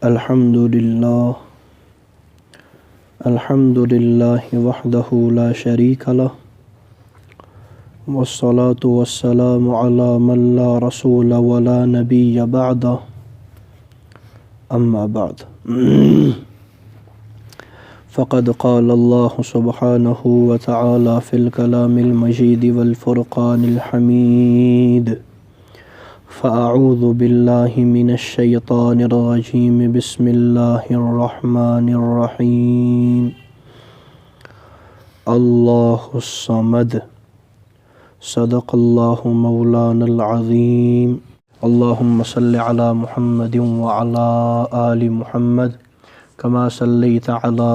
الحمد لله وحده لا شريك له والصلاة والسلام على من لا رسول ولا نبي بعده أما بعد فقد قال الله سبحانه وتعالى في الكلام المجيد والفرقان الحميد فأعوذ بالله من الشيطان الرجيم بسم الله الرحمن الرحيم الله الصمد صدق الله مولانا العظيم اللهم صل على محمد وعلى آل محمد كما صليت على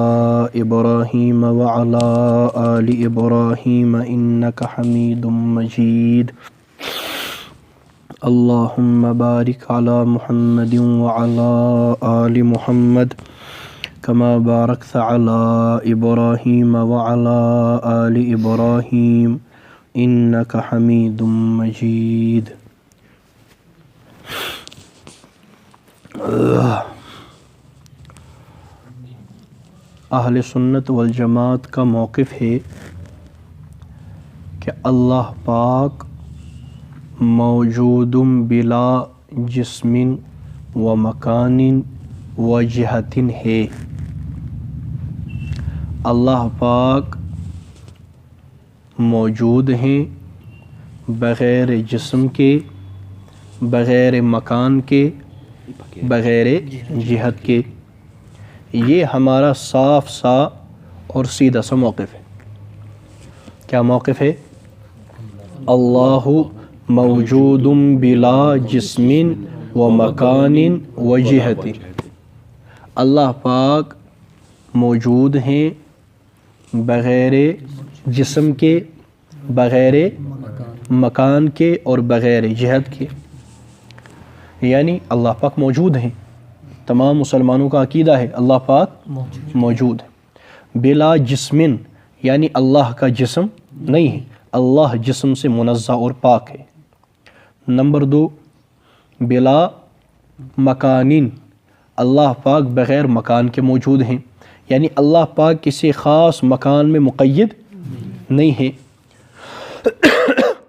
إبراهيم وعلى آل إبراهيم إنك حميد مجيد اللهم بارك على محمد وعلى آل محمد كما باركت على إبراهيم وعلى آل إبراهيم إنك حميد مجيد اہل سنت والجماعت کا موقف ہے کہ اللہ پاک موجود بلا جسم و مکان و جہت ہے۔ اللہ پاک موجود ہیں بغیر جسم کے، بغیر مکان کے، بغیر جہت کے۔ یہ ہمارا صاف سا اور سیدھا سا موقف ہے۔ کیا موقف ہے؟ اللہ موجود بلا جسم و مکان و جہت۔ اللہ پاک موجود ہیں بغیر جسم کے، بغیر مکان کے اور بغیر جہت کے، یعنی اللہ پاک موجود ہیں۔ تمام مسلمانوں کا عقیدہ ہے اللہ پاک موجود ہے۔ بلا جسم یعنی اللہ کا جسم نہیں ہے، اللہ جسم سے منزہ اور پاک ہے۔ نمبر 2، بلا مکان، اللہ پاک بغیر مکان کے موجود ہیں، یعنی اللہ پاک کسی خاص مکان میں مقید نہیں ہے۔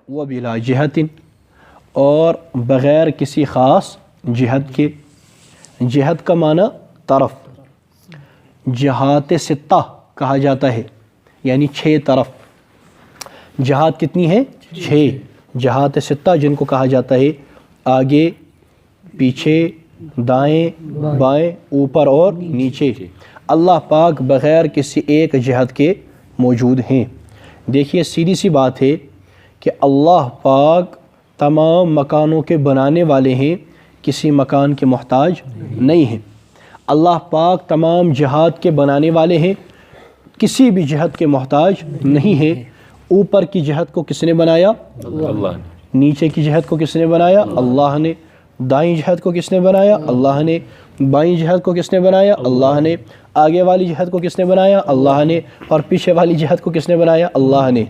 وہ بلا جہت، اور بغیر کسی خاص جہت کے۔ جہت کا معنی طرف، جہات ستہ کہا جاتا ہے، یعنی 6 طرف۔ جہات کتنی ہیں؟ 6 جہات ستہ، جن کو کہا جاتا ہے آگے، پیچھے، دائیں، بائیں، اوپر اور نیچے۔ اللہ پاک بغیر کسی ایک جہت کے موجود ہیں۔ دیکھیے سیدھی سی بات ہے کہ اللہ پاک تمام مکانوں کے بنانے والے ہیں، کسی مکان کے محتاج نہیں ہیں۔ اللہ پاک تمام جہات کے بنانے والے ہیں، کسی بھی جہت کے محتاج نہیں ہیں۔ اوپر کی جہت کو کس نے بنایا؟ اللہ نے۔ نیچے کی جہت کو کس نے بنایا؟ اللہ نے۔ دائیں جہت کو کس نے بنایا؟ اللہ نے۔ بائیں جہت کو کس نے بنایا؟ اللہ نے۔ آگے والی جہت کو کس نے بنایا؟ اللہ نے۔ اور پیچھے والی جہت کو کس نے بنایا؟ اللہ نے۔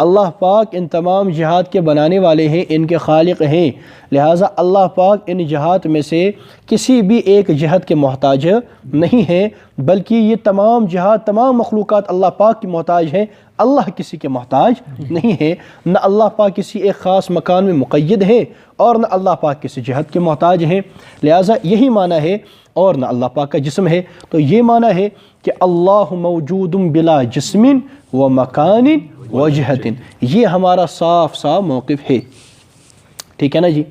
اللہ پاک ان تمام جہات کے بنانے والے ہیں، ان کے خالق ہیں، لہٰذا اللہ پاک ان جہات میں سے کسی بھی ایک جہت کے محتاج نہیں ہیں، بلکہ یہ تمام جہات، تمام مخلوقات اللہ پاک کی محتاج ہیں، اللہ کسی کے محتاج نہیں ہے۔ نہ اللہ پاک کسی ایک خاص مکان میں مقید ہے اور نہ اللہ پاک کسی جہت کے محتاج ہیں، لہٰذا یہی معنی ہے۔ اور نہ اللہ پاک کا جسم ہے، تو یہ معنی ہے کہ اللہ موجود بلا جسم و مکان و جہت۔ یہ ہمارا صاف صاف موقف ہے، ٹھیک ہے نا جی۔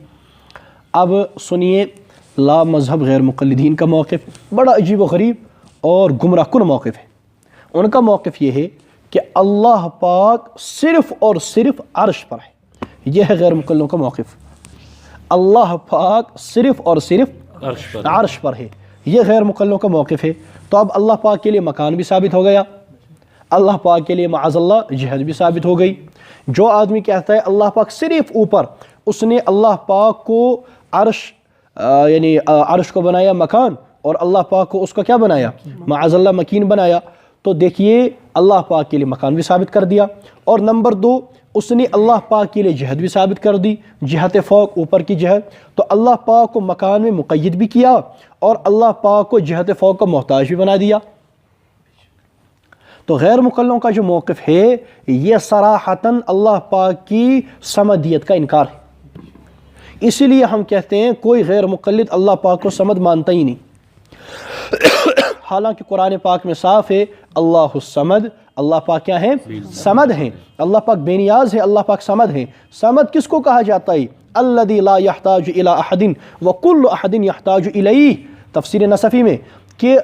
اب سنیے لا مذہب غیر مقلدین کا موقف، بڑا عجیب و غریب اور گمراہ کن موقف ہے۔ ان کا موقف یہ ہے کہ اللہ پاک صرف اور صرف عرش پر ہے۔ یہ ہے غیر مقلدوں کا موقف۔ اللہ پاک صرف اور صرف عرش پر ہے، یہ غیر مقلدوں کا موقف ہے۔ تو اب اللہ پاک کے لیے مکان بھی ثابت ہو گیا، اللہ پاک کے لیے معاذ اللہ جہت بھی ثابت ہو گئی۔ جو آدمی کہتا ہے اللہ پاک صرف اوپر، اس نے اللہ پاک کو عرش یعنی عرش کو بنایا مکان، اور اللہ پاک کو اس کا کیا بنایا؟ معاذ اللہ مکین بنایا۔ تو دیکھیے اللہ پاک کے لیے مکان بھی ثابت کر دیا، اور نمبر 2 اس نے اللہ پاک کے لیے جہت بھی ثابت کر دی، جہت فوق اوپر کی جہت، تو اللہ پاک کو مکان میں مقید بھی کیا اور اللہ پاک کو جہت فوق کا محتاج بھی بنا دیا۔ تو غیر مقلدوں کا جو موقف ہے یہ صراحتاً اللہ پاک کی صمدیت کا انکار ہے۔ اسی لیے ہم کہتے ہیں کوئی غیر مقلد اللہ پاک کو صمد مانتا ہی نہیں، حالانکہ قرآن پاک میں صاف ہے اللہ الصمد، اللہ پاک کیا ہے؟ صمد ہیں، اللہ پاک بے نیاز ہے، اللہ پاک صمد ہیں۔ صمد کس کو کہا جاتا ہے؟ الذی لا یحتاج الی احد وکل احد یحتاج الیہ، تفسیر نصفی میں کہ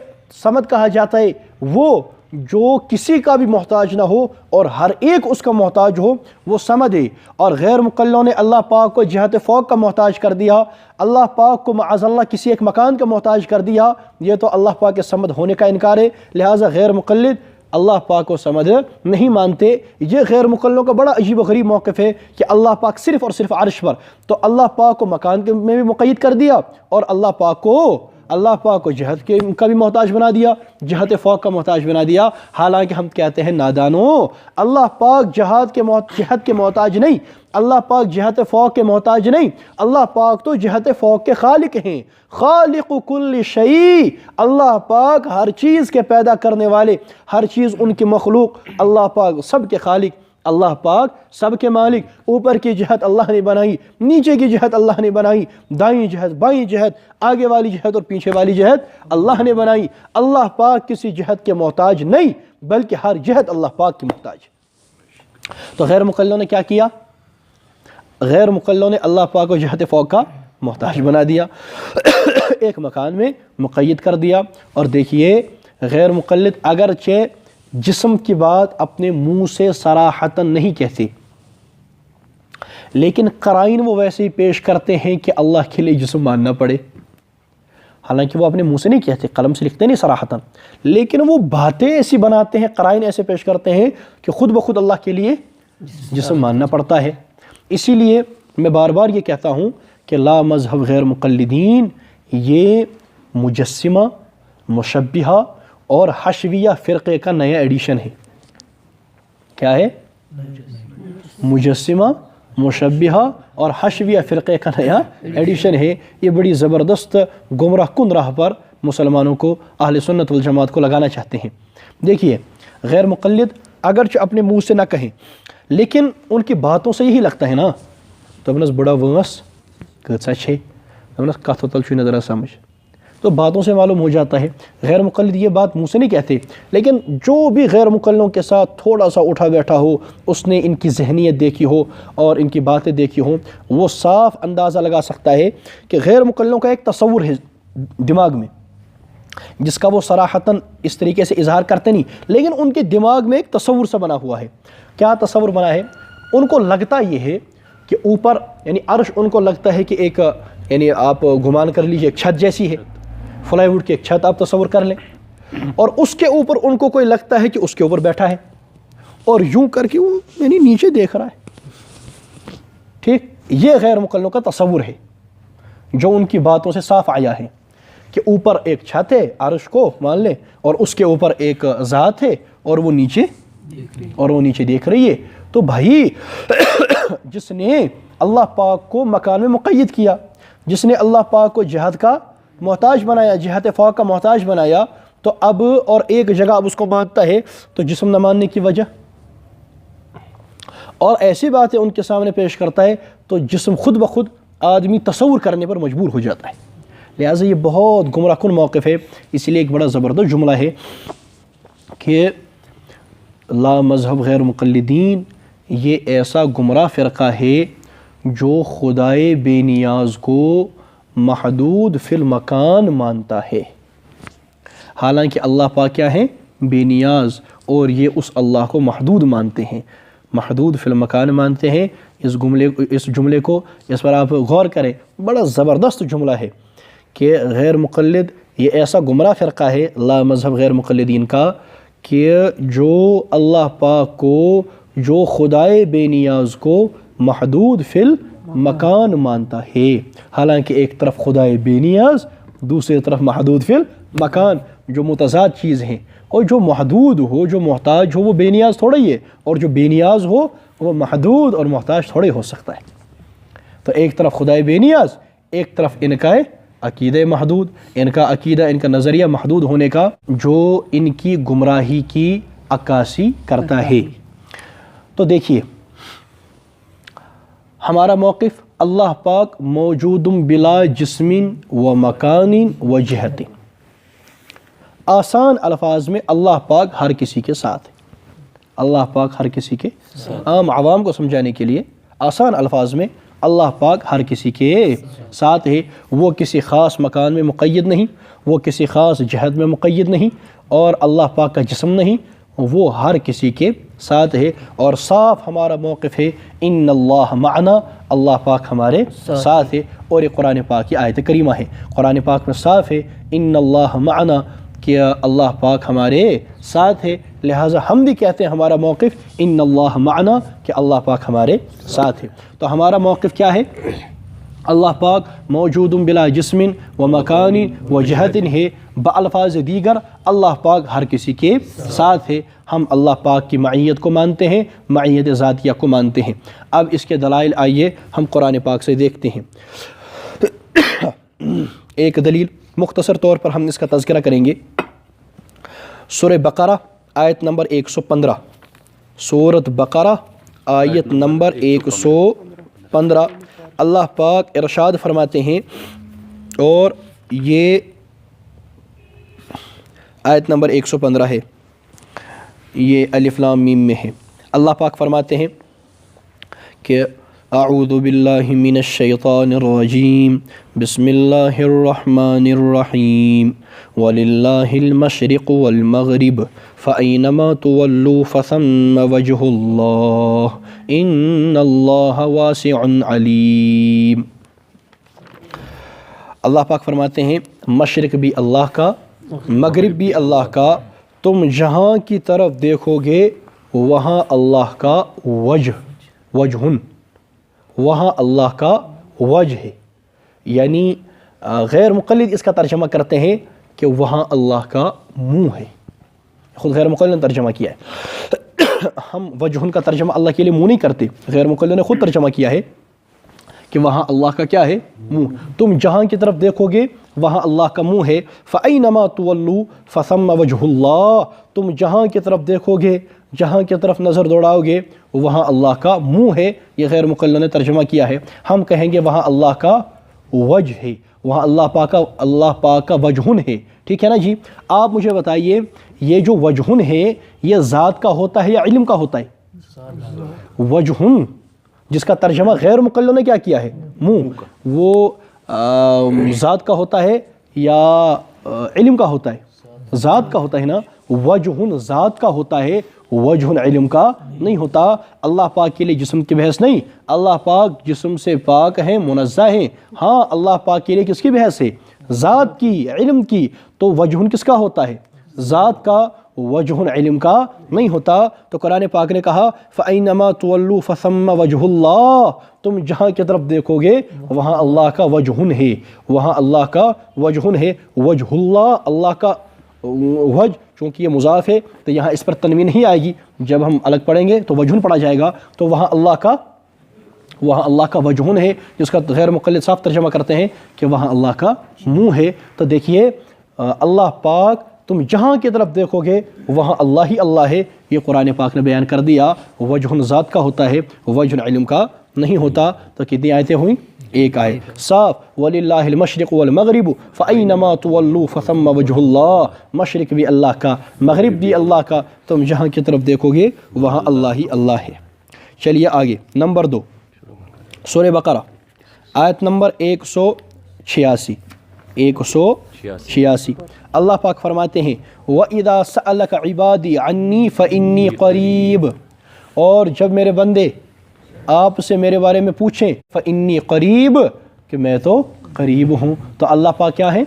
صمد کہا جاتا ہے وہ جو کسی کا بھی محتاج نہ ہو اور ہر ایک اس کا محتاج ہو، وہ صمد ہے۔ اور غیر مقلدوں نے اللہ پاک کو جہت فوق کا محتاج کر دیا، اللہ پاک کو معاذ اللہ کسی ایک مکان کا محتاج کر دیا، یہ تو اللہ پاک کے صمد ہونے کا انکار ہے۔ لہٰذا غیر مقلد اللہ پاک کو صمد نہیں مانتے۔ یہ غیر مقلدوں کا بڑا عجیب و غریب موقف ہے کہ اللہ پاک صرف اور صرف عرش پر، تو اللہ پاک کو مکان میں بھی مقید کر دیا اور اللہ پاک کو جہت کا بھی محتاج بنا دیا، جہت فوق کا محتاج بنا دیا۔ حالانکہ ہم کہتے ہیں نادانو، اللہ پاک جہت کے محتاج نہیں، اللہ پاک جہت فوق کے محتاج نہیں، اللہ پاک تو جہت فوق کے خالق ہیں، خالق کل شیء، اللہ پاک ہر چیز کے پیدا کرنے والے، ہر چیز ان کی مخلوق، اللہ پاک سب کے خالق، اللہ پاک سب کے مالک۔ اوپر کی جہت اللہ نے بنائی، نیچے کی جہت اللہ نے بنائی، دائیں جہت بائیں جہت، آگے والی جہت اور پیچھے والی جہت اللہ نے بنائی۔ اللہ پاک کسی جہت کے محتاج نہیں بلکہ ہر جہت اللہ پاک کی محتاج۔ تو غیر مقلدوں نے کیا کیا؟ غیر مقلدوں نے اللہ پاک کو جہت فوق کا محتاج بنا دیا، ایک مکان میں مقید کر دیا۔ اور دیکھیے غیر مقلد اگرچہ جسم کی بات اپنے منہ سے صراحتاً نہیں کہتے، لیکن قرائن وہ ویسے ہی پیش کرتے ہیں کہ اللہ کے لیے جسم ماننا پڑے، حالانکہ وہ اپنے منہ سے نہیں کہتے، قلم سے لکھتے نہیں صراحتاً، لیکن وہ باتیں ایسی بناتے ہیں، قرائن ایسے پیش کرتے ہیں کہ خود بخود اللہ کے لیے جسم ماننا پڑتا ہے۔ اسی لیے میں بار بار یہ کہتا ہوں کہ لا مذہب غیر مقلدین یہ مجسمہ، مشبہہ اور حشویہ فرقے کا نیا ایڈیشن ہے۔ کیا ہے؟ مجسمہ، مشبہہ اور حشویہ فرقے کا نیا ایڈیشن ہے۔ یہ بڑی زبردست گمراہ کن راہ پر مسلمانوں کو، اہل سنت والجماعت کو لگانا چاہتے ہیں۔ دیکھیے غیر مقلد اگرچہ اپنے منہ سے نہ کہیں لیکن ان کی باتوں سے یہی لگتا ہے نا، تو بڑا وٲنس کۭژاہ چھے، کتھو تل چھُے نہٕ تران سمجھ، تو باتوں سے معلوم ہو جاتا ہے۔ غیر مقلد یہ بات منہ سے نہیں کہتے، لیکن جو بھی غیر مقلدوں کے ساتھ تھوڑا سا اٹھا بیٹھا ہو، اس نے ان کی ذہنیت دیکھی ہو اور ان کی باتیں دیکھی ہوں، وہ صاف اندازہ لگا سکتا ہے کہ غیر مقلدوں کا ایک تصور ہے دماغ میں، جس کا وہ صراحتاً اس طریقے سے اظہار کرتے نہیں، لیکن ان کے دماغ میں ایک تصور سا بنا ہوا ہے۔ کیا تصور بنا ہے؟ ان کو لگتا یہ ہے کہ اوپر یعنی عرش ان کو لگتا ہے کہ ایک یعنی آپ گمان کر لیجئے ایک چھت جیسی ہے، فلائی ووڈ کی ایک چھت آپ تصور کر لیں، اور اس کے اوپر ان کو کوئی لگتا ہے کہ اس کے اوپر بیٹھا ہے اور یوں کر کے وہ یعنی نیچے دیکھ رہا ہے۔ ٹھیک، یہ غیر مقلدوں کا تصور ہے جو ان کی باتوں سے صاف آیا ہے کہ اوپر ایک چھت ہے، عرش کو مان لیں، اور اس کے اوپر ایک ذات ہے اور وہ نیچے دیکھ رہی ہے۔ تو بھائی جس نے اللہ پاک کو مکان میں مقید کیا، جس نے اللہ پاک کو جہت کا محتاج بنایا، جہت فوق کا محتاج بنایا، تو اب اور ایک جگہ اب اس کو مانتا ہے، تو جسم نہ ماننے کی وجہ اور ایسی باتیں ان کے سامنے پیش کرتا ہے تو جسم خود بخود آدمی تصور کرنے پر مجبور ہو جاتا ہے۔ لہٰذا یہ بہت گمراہ کن موقف ہے۔ اسی لیے ایک بڑا زبردست جملہ ہے کہ لا مذہب غیر مقلدین یہ ایسا گمراہ فرقہ ہے جو خدائے بے نیاز کو محدود فی المکان مانتا ہے، حالانکہ اللہ پاک کیا ہے؟ بے نیاز، اور یہ اس اللہ کو محدود مانتے ہیں، محدود فی المکان مانتے ہیں۔ اس جملے کو اس پر آپ غور کریں، بڑا زبردست جملہ ہے کہ غیر مقلد یہ ایسا گمراہ فرقہ ہے لا مذہب غیر مقلدین کا کہ جو اللہ پاک کو، جو خدائے بے نیاز کو محدود فی المکان مانتا ہے، حالانکہ ایک طرف خدائے بے نیاز، دوسری طرف محدود فی المکان، جو متضاد چیز ہیں، اور جو محدود ہو، جو محتاج ہو، وہ بے نیاز تھوڑا ہی ہے، اور جو بے نیاز ہو وہ محدود اور محتاج تھوڑے ہو سکتا ہے۔ تو ایک طرف خدائے بے نیاز، ایک طرف ان کا عقیدہ محدود، ان کا عقیدہ، ان کا نظریہ محدود ہونے کا، جو ان کی گمراہی کی عکاسی کرتا ہے۔ تو دیکھیے ہمارا موقف، اللہ پاک موجود بلا جسم و مکان و جہت۔ آسان الفاظ میں اللہ پاک ہر کسی کے ساتھ ہے، اللہ پاک ہر کسی کے، عام عوام کو سمجھانے کے لیے آسان الفاظ میں اللہ پاک ہر کسی کے ساتھ ہے۔ وہ کسی خاص مکان میں مقید نہیں، وہ کسی خاص جہت میں مقید نہیں، اور اللہ پاک کا جسم نہیں، وہ ہر کسی کے ساتھ ہے۔ اور صاف ہمارا موقف ہے ان اللہ معنا، اللہ پاک ہمارے ساتھ ہے۔ اور یہ قرآن پاک کی آیت کریمہ ہے، قرآن پاک میں صاف ہے ان اللہ معنا، کہ اللہ پاک ہمارے ساتھ ہے۔ لہٰذا ہم بھی کہتے ہیں ہمارا موقف ان اللہ معنا، کہ اللہ پاک ہمارے ساتھ ہے۔ تو ہمارا موقف کیا ہے؟ اللہ پاک موجود بلا جسم و مکان و جہت ہے، بالفاظ دیگر اللہ پاک ہر کسی کے ساتھ ہے۔ ہم اللہ پاک کی معیت کو مانتے ہیں، معیت ذاتیہ کو مانتے ہیں۔ اب اس کے دلائل آئیے ہم قرآن پاک سے دیکھتے ہیں۔ ایک دلیل مختصر طور پر ہم اس کا تذکرہ کریں گے، سورہ بقرہ آیت نمبر 115، سورۃ بقرہ آیت نمبر 115، اللہ پاک ارشاد فرماتے ہیں، اور یہ آیت نمبر 115 ہے، یہ الف لام میم میں ہے۔ اللہ پاک فرماتے ہیں کہ اعوذ باللہ من الشیطان الرجیم، بسم اللہ الرحمن الرحیم، وللہ المشرق والمغرب فأینما تولوا فثم وجہ اللہ ان اللہ واسع علیم۔ اللہ پاک فرماتے ہیں مشرق بھی اللہ کا، مغرب بھی اللہ کا، تم جہاں کی طرف دیکھو گے وہاں اللہ کا وجہن، وہاں اللہ کا وجہ ہے۔ یعنی غیر مقلد اس کا ترجمہ کرتے ہیں کہ وہاں اللہ کا منہ ہے، خود غیر مقلد نے ترجمہ کیا ہے۔ ہم وجہن کا ترجمہ اللہ کے لیے منہ نہیں کرتے، غیر مقلد نے خود ترجمہ کیا ہے کہ وہاں اللہ کا کیا ہے؟ منہ۔ تم جہاں کی طرف دیکھو گے وہاں اللہ کا منہ ہے۔ فَأَيْنَمَا تُوَلُّوا فَثَمَّ وَجْهُ اللَّهِ، تم جہاں کی طرف دیکھو گے، جہاں کی طرف نظر دوڑاؤ گے وہاں اللہ کا منہ ہے، یہ غیر مقلد نے ترجمہ کیا ہے۔ ہم کہیں گے وہاں اللہ کا وجہ ہے، وہاں اللہ پاک کا وجہن ہے، ٹھیک ہے نا جی؟ آپ مجھے بتائیے یہ جو وجہن ہے یہ ذات کا ہوتا ہے یا علم کا ہوتا ہے؟ وجہن جس کا ترجمہ غیر مقلد نے کیا کیا ہے؟ منہ، وہ ذات کا ہوتا ہے یا علم کا ہوتا ہے؟ ذات کا ہوتا ہے نا۔ وجہن ذات کا ہوتا ہے، وجہن علم کا نہیں ہوتا۔ اللہ پاک کے لیے جسم کی بحث نہیں، اللہ پاک جسم سے پاک ہیں، منزہ ہیں۔ ہاں اللہ پاک کے لیے کس کی بحث ہے؟ ذات کی، علم کی۔ تو وجہن کس کا ہوتا ہے؟ ذات کا، وجہن علم کا نہیں ہوتا۔ تو قرآن پاک نے کہا فَأَيْنَمَا تُوَلُّوا فَثَمَّ وَجْهُ اللَّهِ، تم جہاں کی طرف دیکھو گے وہاں اللہ کا وجہن ہے، وہاں اللہ کا وجہن ہے۔ وجہ اللہ، اللہ کا وجہ، چونکہ یہ مضاف ہے تو یہاں اس پر تنوین نہیں آئے گی، جب ہم الگ پڑھیں گے تو وجہن پڑھا جائے گا۔ تو وہاں اللہ کا وجہن ہے، جس کا غیر مقلد صاف ترجمہ کرتے ہیں کہ وہاں اللہ کا منہ ہے۔ تو دیکھیے اللہ پاک تم جہاں کی طرف دیکھو گے وہاں اللہ ہی اللہ ہے، یہ قرآن پاک نے بیان کر دیا۔ وجہن ذات کا ہوتا ہے، وجہن علم کا نہیں ہوتا۔ تو کتنی آیتیں ہوئیں؟ ایک آیت صاف، وَلِلَّهِ الْمَشْرِقُ وَالْمَغْرِبُ فَأَيْنَمَا تُوَلُّوا فَثَمَّ وَجْهُ اللَّهِ، مشرق بھی اللہ کا، مغرب بھی اللہ کا، تم جہاں کی طرف دیکھو گے وہاں اللہ ہی اللہ ہے۔ چلیے آگے، نمبر 2، سورہ بقرہ آیت نمبر 186، 186 اللہ پاک فرماتے ہیں وَإِذَا سَأَلَكَ عِبَادِي عَنِّي فَإِنِّي قَرِيبٌ، اور جب میرے بندے آپ سے میرے بارے میں پوچھیں فَإِنِّي قریب، کہ میں تو قریب ہوں۔ تو اللہ پاک کیا ہے؟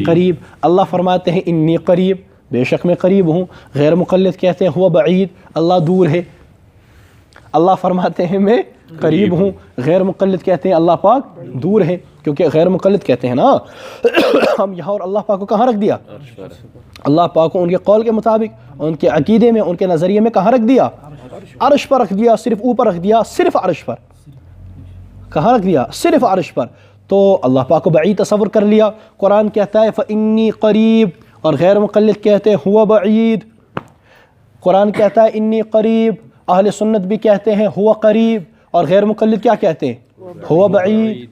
قریب۔ اللہ فرماتے ہیں انی قریب، بے شک میں قریب ہوں۔ غیر مقلد کہتے ہیں ہوا بعید، اللہ دور ہے۔ اللہ فرماتے ہیں میں قریب ہوں. غیر مقلد کہتے ہیں اللہ پاک دور ہے، کیونکہ غیر مقلد کہتے ہیں نا ہم یہاں، اور اللہ پاک کو کہاں رکھ دیا؟ اللہ پاک کو ان کے قول کے مطابق، ان کے عقیدے میں، ان کے نظریے میں کہاں رکھ دیا؟ عرش پر رکھ دیا. صرف اوپر رکھ دیا، صرف عرش پر. کہاں رکھ دیا؟ صرف عرش پر. تو اللہ پاک کو بعید تصور کر لیا. قرآن کہتا ہے فإنی قریب، اور غیر مقلد کہتے ہیں ہوا بعید. قرآن کہتا ہے انی قریب، اہل سنت بھی کہتے ہیں ہوا قریب، اور غیر مقلد کیا کہتے ہیں؟ ہوا بعید.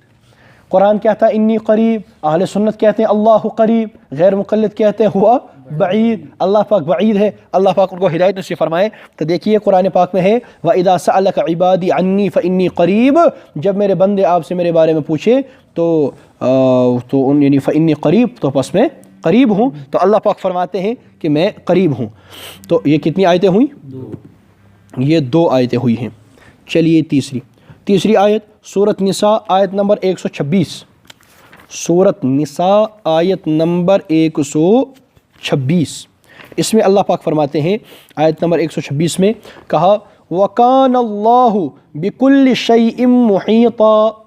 قرآن کہتا ہے انی قریب، اہل سنت کہتے ہیں اللہ قریب، غیر مقلد کہتے ہیں ہوا بعید. اللہ پاک بعید ہے. اللہ پاک ان کو ہدایت نصیب فرمائے. تو دیکھیے قرآن پاک میں ہے وَإِذَا سَأَلَكَ عِبَادِي عَنِّي فَإِنِّي قَرِيب، جب میرے بندے آپ سے میرے بارے میں پوچھے تو یعنی فَإِنِّي قریب، تو پس میں قریب ہوں. تو اللہ پاک فرماتے ہیں کہ میں قریب ہوں. تو یہ کتنی آیتیں ہوئیں؟ یہ 2 آیتیں ہوئی ہیں. چلیے تیسری آیت سورۃ نساء آیت نمبر 126. سورۃ نساء آیت نمبر 126. اس میں اللہ پاک فرماتے ہیں آیت نمبر 126 میں کہا وَكَانَ اللَّهُ بِكُلِّ شَيْءٍ مُحِيطًا،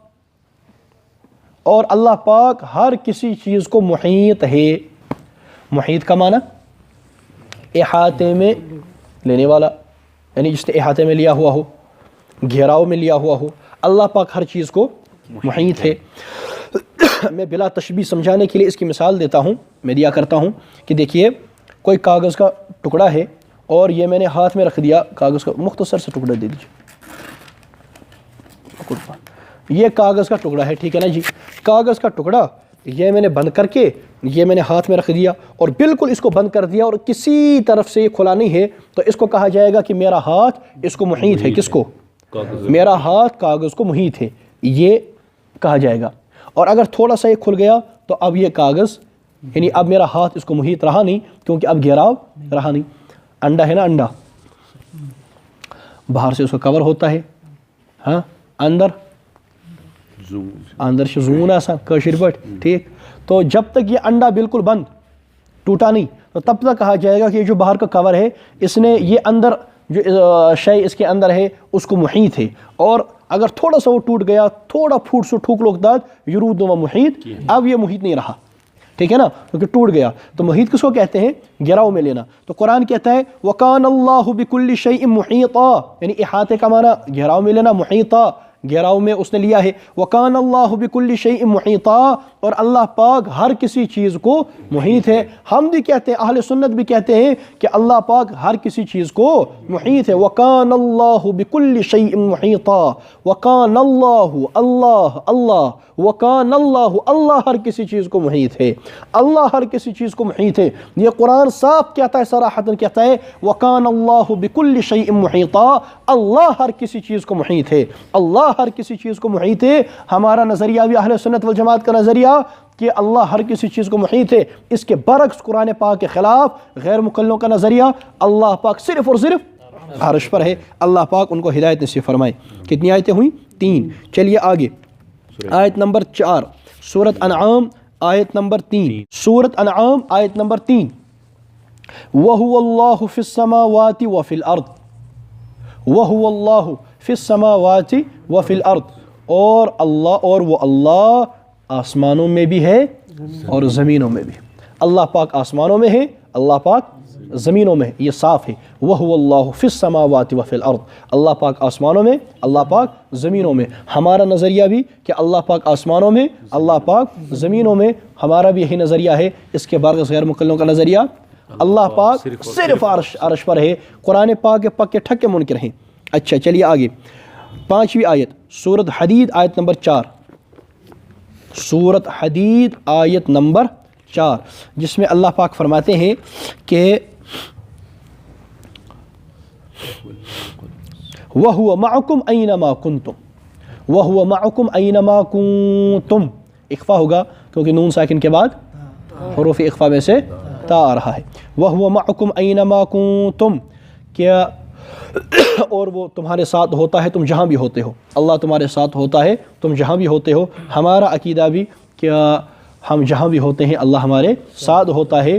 اور اللہ پاک ہر کسی چیز کو محیط ہے. محیط کا معنی احاطے میں لینے والا، یعنی جس نے احاطے میں لیا ہوا ہو، گھیراؤ میں لیا ہوا ہو. اللہ پاک ہر چیز کو محیط ہے. میں بلا تشبیہ سمجھانے کے لیے اس کی مثال دیتا ہوں، میں دیا کرتا ہوں کہ دیکھیے کوئی کاغذ کا ٹکڑا ہے اور یہ میں نے ہاتھ میں رکھ دیا. کاغذ کا مختصر سے ٹکڑا دے دیجیے. یہ کاغذ کا ٹکڑا ہے، ٹھیک ہے نا جی. کاغذ کا ٹکڑا یہ میں نے بند کر کے یہ میں نے ہاتھ میں رکھ دیا اور بالکل اس کو بند کر دیا اور کسی طرف سے یہ کھلا نہیں ہے، تو اس کو کہا جائے گا کہ میرا ہاتھ اس کو محیط ہے. کس کو؟ میرا ہاتھ کاغذ کو محیط ہے، یہ کہا جائے گا. اور اگر تھوڑا سا یہ کھل گیا تو اب یہ کاغذ، یعنی اب میرا ہاتھ اس کو محیط رہا نہیں، کیونکہ اب گھیراؤ رہا نہیں. انڈا ہے نا، انڈا باہر سے اس کو کور ہوتا ہے، ہاں اندر سے زون آسان کاشر پٹ، ٹھیک. تو جب تک یہ انڈا بالکل بند ٹوٹا نہیں تو تب تک کہا جائے گا کہ یہ جو باہر کا کور ہے اس نے یہ اندر جو شے اس کے اندر ہے اس کو محیط ہے. اور اگر تھوڑا سا وہ ٹوٹ گیا، تھوڑا پھوٹ سو ٹھوک لوگ داد یرود و محیط، اب یہ محیط نہیں رہا، ٹھیک ہے نا، کیونکہ ٹوٹ گیا. تو محیط کس کو کہتے ہیں؟ گھیراؤ میں لینا. تو قرآن کہتا ہے وَكَانَ اللَّهُ بِكُلِّ شَيْءٍ مُحِيطًا، یعنی احاطے کا معنی گھیراؤ میں لینا، محیطا گھیراؤ میں اس نے لیا ہے. وَكَانَ اللَّهُ بِكُلِّ شَيْءٍ مُحِيطًا، اور اللہ پاک ہر کسی چیز کو محیط ہے. ہم بھی کہتے ہیں، اہل سنت بھی کہتے ہیں کہ اللہ پاک ہر کسی چیز کو محیط ہے. وَكَانَ اللَّهُ بِكُلِّ شَيْءٍ مُحِيطًا. وَكَانَ اللَّهُ، اللہ وَكَانَ اللَّهُ، اللہ ہر کسی چیز کو محیط ہے. اللہ ہر کسی چیز کو محیط ہے. یہ قرآن صاف کہتا ہے، صراحتاً کہتا ہے وَكَانَ اللَّهُ بِكُلِّ شَيْءٍ مُحِيطًا، اللہ ہر کسی چیز کو محیط ہے. اللہ ہر کسی چیز کو محیط ہے. ہمارا نظریہ بھی اہل سنت والجماعت کا نظریہ کہ اللہ ہر کسی چیز کو محیط ہے. اس کے برعکس قرآن پاک کے خلاف غیر مقلدوں کا نظریہ اللہ پاک صرف اور صرف عرش پر ہے. اللہ پاک ان کو ہدایت نصیب فرمائے. کتنی آیتیں ہوئیں؟ 3. چلیے آگے آیت نمبر 4 سورۃ انعام آیت نمبر 3. سورۃ انعام آیت نمبر 3 وَهُوَ اللَّهُ فِي السَّمَاوَاتِ وَفِي الْأَرْضِ. وَهُوَ اللَّهُ فِي السَّمَاوَاتِ وَفِي الْأَرْضِ، اور اللہ، اور وہ اللہ آسمانوں میں بھی ہے اور زمینوں میں بھی. اللہ پاک آسمانوں میں ہے، اللہ پاک زمینوں میں ہے. یہ صاف ہے. وَهُوَ اللَّهُ فِي السَّمَاوَاتِ وَفِي الْأَرْضِ، اللہ پاک آسمانوں میں، اللہ پاک زمینوں میں. ہمارا نظریہ بھی کہ اللہ پاک آسمانوں میں، اللہ پاک زمینوں میں، ہمارا بھی یہی نظریہ ہے. اس کے برعکس غیر مقلدوں کا نظریہ اللہ پاک صرف عرش پر ہے. قرآن پاک کے پکے ٹھکے منکر ہیں. اچھا چلیے آگے 5ویں آیت سورۃ حدید آیت نمبر 4. سورۃ حدید آیت نمبر 4 جس میں اللہ پاک فرماتے ہیں کہ وَهُوَ مَعَكُمْ أَيْنَمَا كُنْتُمْ. وَهُوَ مَعَكُمْ أَيْنَمَا كُنْتُمْ. اخفا ہوگا کیونکہ نون ساکن کے بعد حروف اخفا میں سے تا آ رہا ہے. وَهُوَ مَعَكُمْ أَيْنَمَا كُنْتُمْ، کیا اور وہ تمہارے ساتھ ہوتا ہے تم جہاں بھی ہوتے ہو. اللہ تمہارے ساتھ ہوتا ہے تم جہاں بھی ہوتے ہو. ہمارا عقیدہ بھی کیا ہم جہاں بھی ہوتے ہیں اللہ ہمارے ساتھ ہوتا ہے.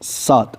7।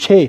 6।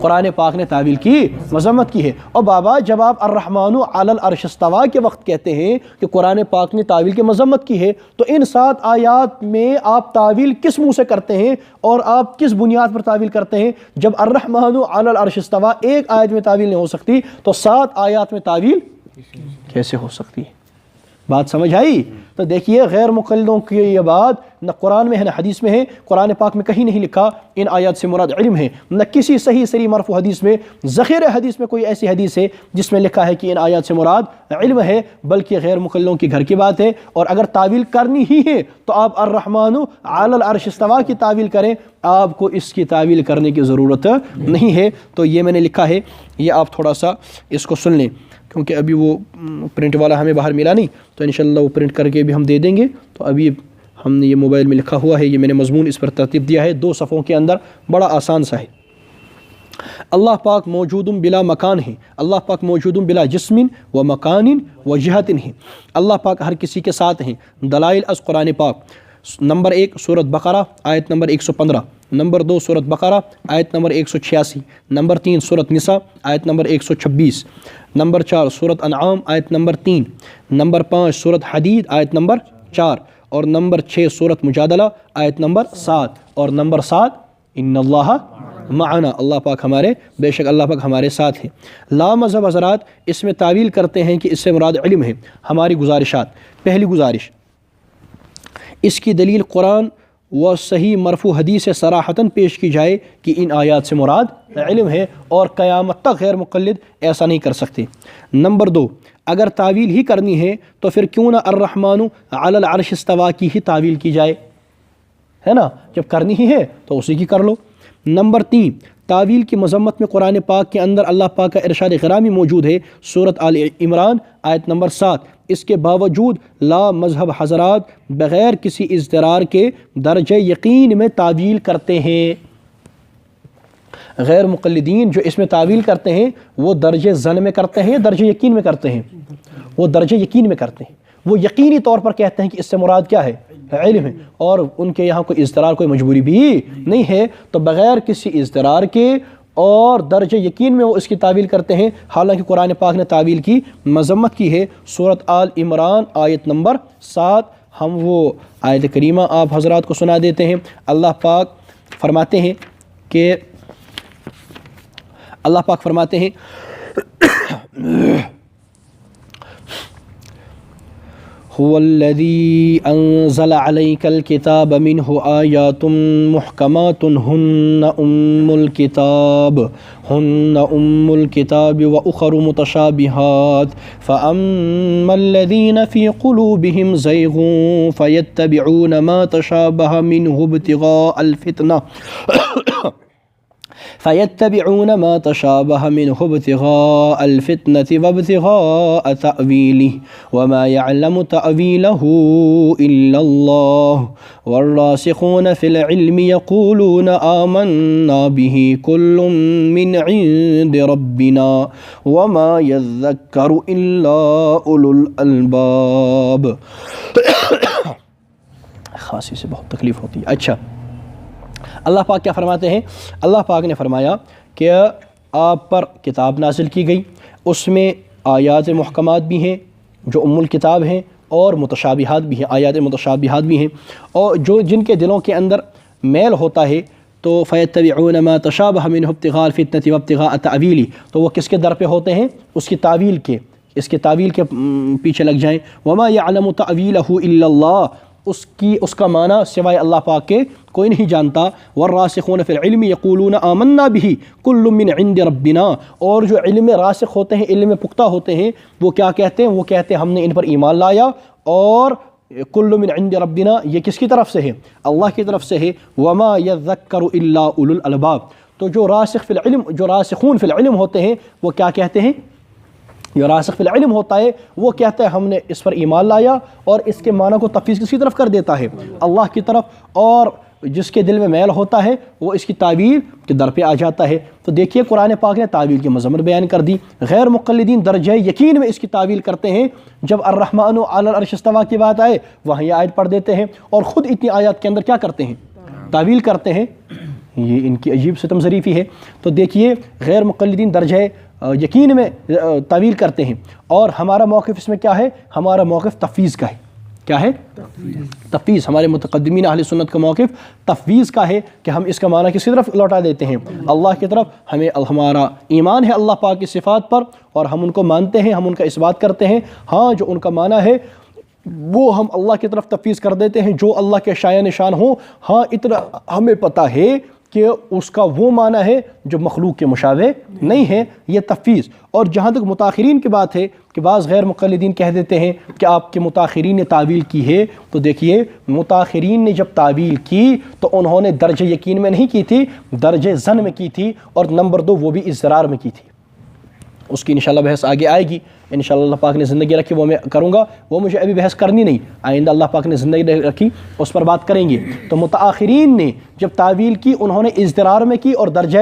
قرآن پاک نے تعویل کی مذمت کی ہے۔ اور بابا جب آپ الرحمن علی العرش استویٰ کے وقت کہتے ہیں کہ قرآن پاک نے تعویل کی مذمت کی ہے، تو ان 7 آیات میں آپ تعویل کس منہ سے کرتے ہیں اور آپ کس بنیاد پر تعویل کرتے ہیں؟ جب الرحمن علی العرش استویٰ ایک آیت میں تعویل نہیں ہو سکتی تو 7 آیات میں تعویل کیسے ہو سکتی ہے؟ بات سمجھ آئی؟ تو دیکھیے غیر مقلدوں کی یہ بات نہ قرآن میں ہے نہ حدیث میں ہے۔ قرآن پاک میں کہیں نہیں لکھا ان آیات سے مراد علم ہے، نہ کسی صحیح سری مرفوع حدیث میں، ذخیر حدیث میں کوئی ایسی حدیث ہے جس میں لکھا ہے کہ ان آیات سے مراد علم ہے، بلکہ غیر مقلدوں کی گھر کی بات ہے۔ اور اگر تعویل کرنی ہی ہے تو آپ الرحمن علی العرش استویٰ کی تعویل کریں، آپ کو اس کی تعویل کرنے کی ضرورت نہیں ہے۔ تو یہ میں نے لکھا ہے، یہ آپ تھوڑا سا اس کو سن لیں، کیونکہ ابھی وہ پرنٹ والا ہمیں باہر ملا نہیں، تو انشاءاللہ وہ پرنٹ کر کے بھی ہم دے دیں گے۔ تو ابھی ہم نے یہ موبائل میں لکھا ہوا ہے، یہ میں نے مضمون اس پر ترتیب دیا ہے 2 صفحوں کے اندر، بڑا آسان سا ہے۔ اللہ پاک موجود بلا مکان ہے، اللہ پاک موجود بلا جسم و مکان و جہت ہے، اللہ پاک ہر کسی کے ساتھ ہیں۔ دلائل از قرآن پاک، نمبر 1 سورۃ بقرہ آیت نمبر 115، نمبر 2 سورۃ بقرہ آیت نمبر 186، نمبر 3 سورۃ نساء آیت نمبر 126، نمبر 4 سورۃ انعام آیت نمبر 3، نمبر 5 سورۃ حدید آیت نمبر 4، اور نمبر 6 سورۃ مجادلہ آیت نمبر 7، اور نمبر 7 ان اللہ معنا، اللہ پاک ہمارے، بے شک اللہ پاک ہمارے ساتھ ہیں۔ لا مذہب حضرات اس میں تعویل کرتے ہیں کہ اس سے مراد علم ہے۔ ہماری گزارشات، پہلی گزارش، اس کی دلیل قرآن و صحیح مرفوع حدیث سے صراحتاً پیش کی جائے کہ ان آیات سے مراد علم ہے، اور قیامت تک غیر مقلد ایسا نہیں کر سکتے۔ نمبر 2، اگر تعویل ہی کرنی ہے تو پھر کیوں نہ الرحمن علی العرش استویٰ کی ہی تعویل کی جائے، ہے نا؟ جب کرنی ہی ہے تو اسی کی کر لو۔ نمبر 3، تعویل کی مذمت میں قرآن پاک کے اندر اللہ پاک کا ارشاد غرامی موجود ہے، سورۃ آل عمران آیت نمبر 7۔ اس کے باوجود لا مذہب حضرات بغیر کسی اضطرار کے درجہ یقین میں تعویل کرتے ہیں۔ غیر مقلدین جو اس میں تعویل کرتے ہیں وہ درجہ ظن میں کرتے ہیں، درجہ یقین میں کرتے ہیں؟ وہ درجہ یقین میں کرتے ہیں، وہ یقینی طور پر کہتے ہیں کہ اس سے مراد کیا ہے؟ علم ہے، اور ان کے یہاں کوئی اضطرار، کوئی مجبوری بھی نہیں ہے، تو بغیر کسی اضطرار کے اور درجہ یقین میں وہ اس کی تعویل کرتے ہیں، حالانکہ قرآن پاک نے تعویل کی مذمت کی ہے۔ سورۃ آل عمران آیت نمبر 7، ہم وہ آیت کریمہ آپ حضرات کو سنا دیتے ہیں۔ اللہ پاک فرماتے ہیں کہ هو الذي أنزل عليك الكتاب منه آيات محكمات هن أم الكتاب وأخر متشابهات فأما الذين في قلوبهم زيغ فيتبعون ما تشابه منه ابتغاء الفتنة وابتغاء تأويله وما يعلم تأويله إلا الله والراسخون في العلم يقولون آمنا به كل من عند ربنا وما يذكر إلا أولو الألباب۔ خاصی سے بہت تکلیف ہوتی ہے۔ اچھا، اللہ پاک کیا فرماتے ہیں؟ اللہ پاک نے فرمایا کہ آپ پر کتاب نازل کی گئی، اس میں آیات محکمات بھی ہیں جو ام الکتاب ہیں، اور متشابہات بھی ہیں، آیات متشابہات بھی ہیں، اور جن کے دلوں کے اندر میل ہوتا ہے تو فیتبعون ما تشابہ منہ ابتغاء الفتنة وابتغاء تأویلہ، تو وہ کس کے در پہ ہوتے ہیں؟ اس کی تعویل کے، اس کے تعویل کے پیچھے لگ جائیں۔ وما یعلم تأویلہ الا اللہ، اس کا معنی سوائے اللہ پاک کے کوئی نہیں جانتا۔ والراسخون فی العلم یقولون آمنا به کل من عند ربنا، اور جو علم میں راسخ ہوتے ہیں، علم میں پختہ ہوتے ہیں، وہ کیا کہتے ہیں؟ وہ کہتے ہیں ہم نے ان پر ایمان لایا، اور کل من عند ربنا یہ کس کی طرف سے ہے؟ اللہ کی طرف سے ہے۔ وما یذکر الا اولو الالباب، تو جو راسخون فی العلم ہوتے ہیں وہ کیا کہتے ہیں؟ جو راسخ فی العلم ہوتا ہے وہ کہتا ہے ہم نے اس پر ایمان لایا، اور اس کے معنی کو تفویض کس کی طرف کر دیتا ہے؟ اللہ کی طرف، اور جس کے دل میں میل ہوتا ہے وہ اس کی تعویل کے در پہ آ جاتا ہے۔ تو دیکھیے قرآن پاک نے تعویل کی مذمت بیان کر دی۔ غیر مقلدین درجہ یقین میں اس کی تعویل کرتے ہیں، جب الرحمن علی العرش استویٰ کی بات آئے وہاں یہ آیت پڑھ دیتے ہیں، اور خود اتنی آیات کے اندر کیا کرتے ہیں؟ تعویل کرتے ہیں۔ یہ ان کی عجیب ستم ظریفی ہے۔ تو دیکھیے غیر مقلدین درجہ یقین میں تعویل کرتے ہیں، اور ہمارا موقف اس میں کیا ہے؟ ہمارا موقف تفویض کا ہے۔ کیا ہے؟ تفویض۔ ہمارے متقدمین اہل سنت کا موقف تفویض کا ہے کہ ہم اس کا معنی کسی طرف لوٹا دیتے ہیں؟ اللہ کی طرف۔ ہمیں ہمارا ایمان ہے اللہ پاک کی صفات پر، اور ہم ان کو مانتے ہیں، ہم ان کا اس بات کرتے ہیں، ہاں جو ان کا معنی ہے وہ ہم اللہ کی طرف تفویض کر دیتے ہیں جو اللہ کے شایع نشان ہوں۔ ہاں اتنا ہمیں پتہ ہے کہ اس کا وہ معنی ہے جو مخلوق کے مشابہ نہیں ہے، یہ تفویض۔ اور جہاں تک متاخرین کی بات ہے کہ بعض غیر مقلدین کہہ دیتے ہیں کہ آپ کے متاخرین نے تعویل کی ہے، تو دیکھیے متاخرین نے جب تعویل کی تو انہوں نے درجہ یقین میں نہیں کی تھی، درجہ ظن میں کی تھی، اور نمبر 2 وہ بھی اضطرار میں کی تھی۔ اس کی انشاءاللہ بحث آگے آئے گی، انشاءاللہ اللہ پاک نے زندگی رکھی وہ میں کروں گا، وہ مجھے ابھی بحث کرنی نہیں، آئندہ اللہ پاک نے زندگی رکھی اس پر بات کریں گے۔ تو متاخرین نے جب تعویل کی انہوں نے اضطرار میں کی اور درجہ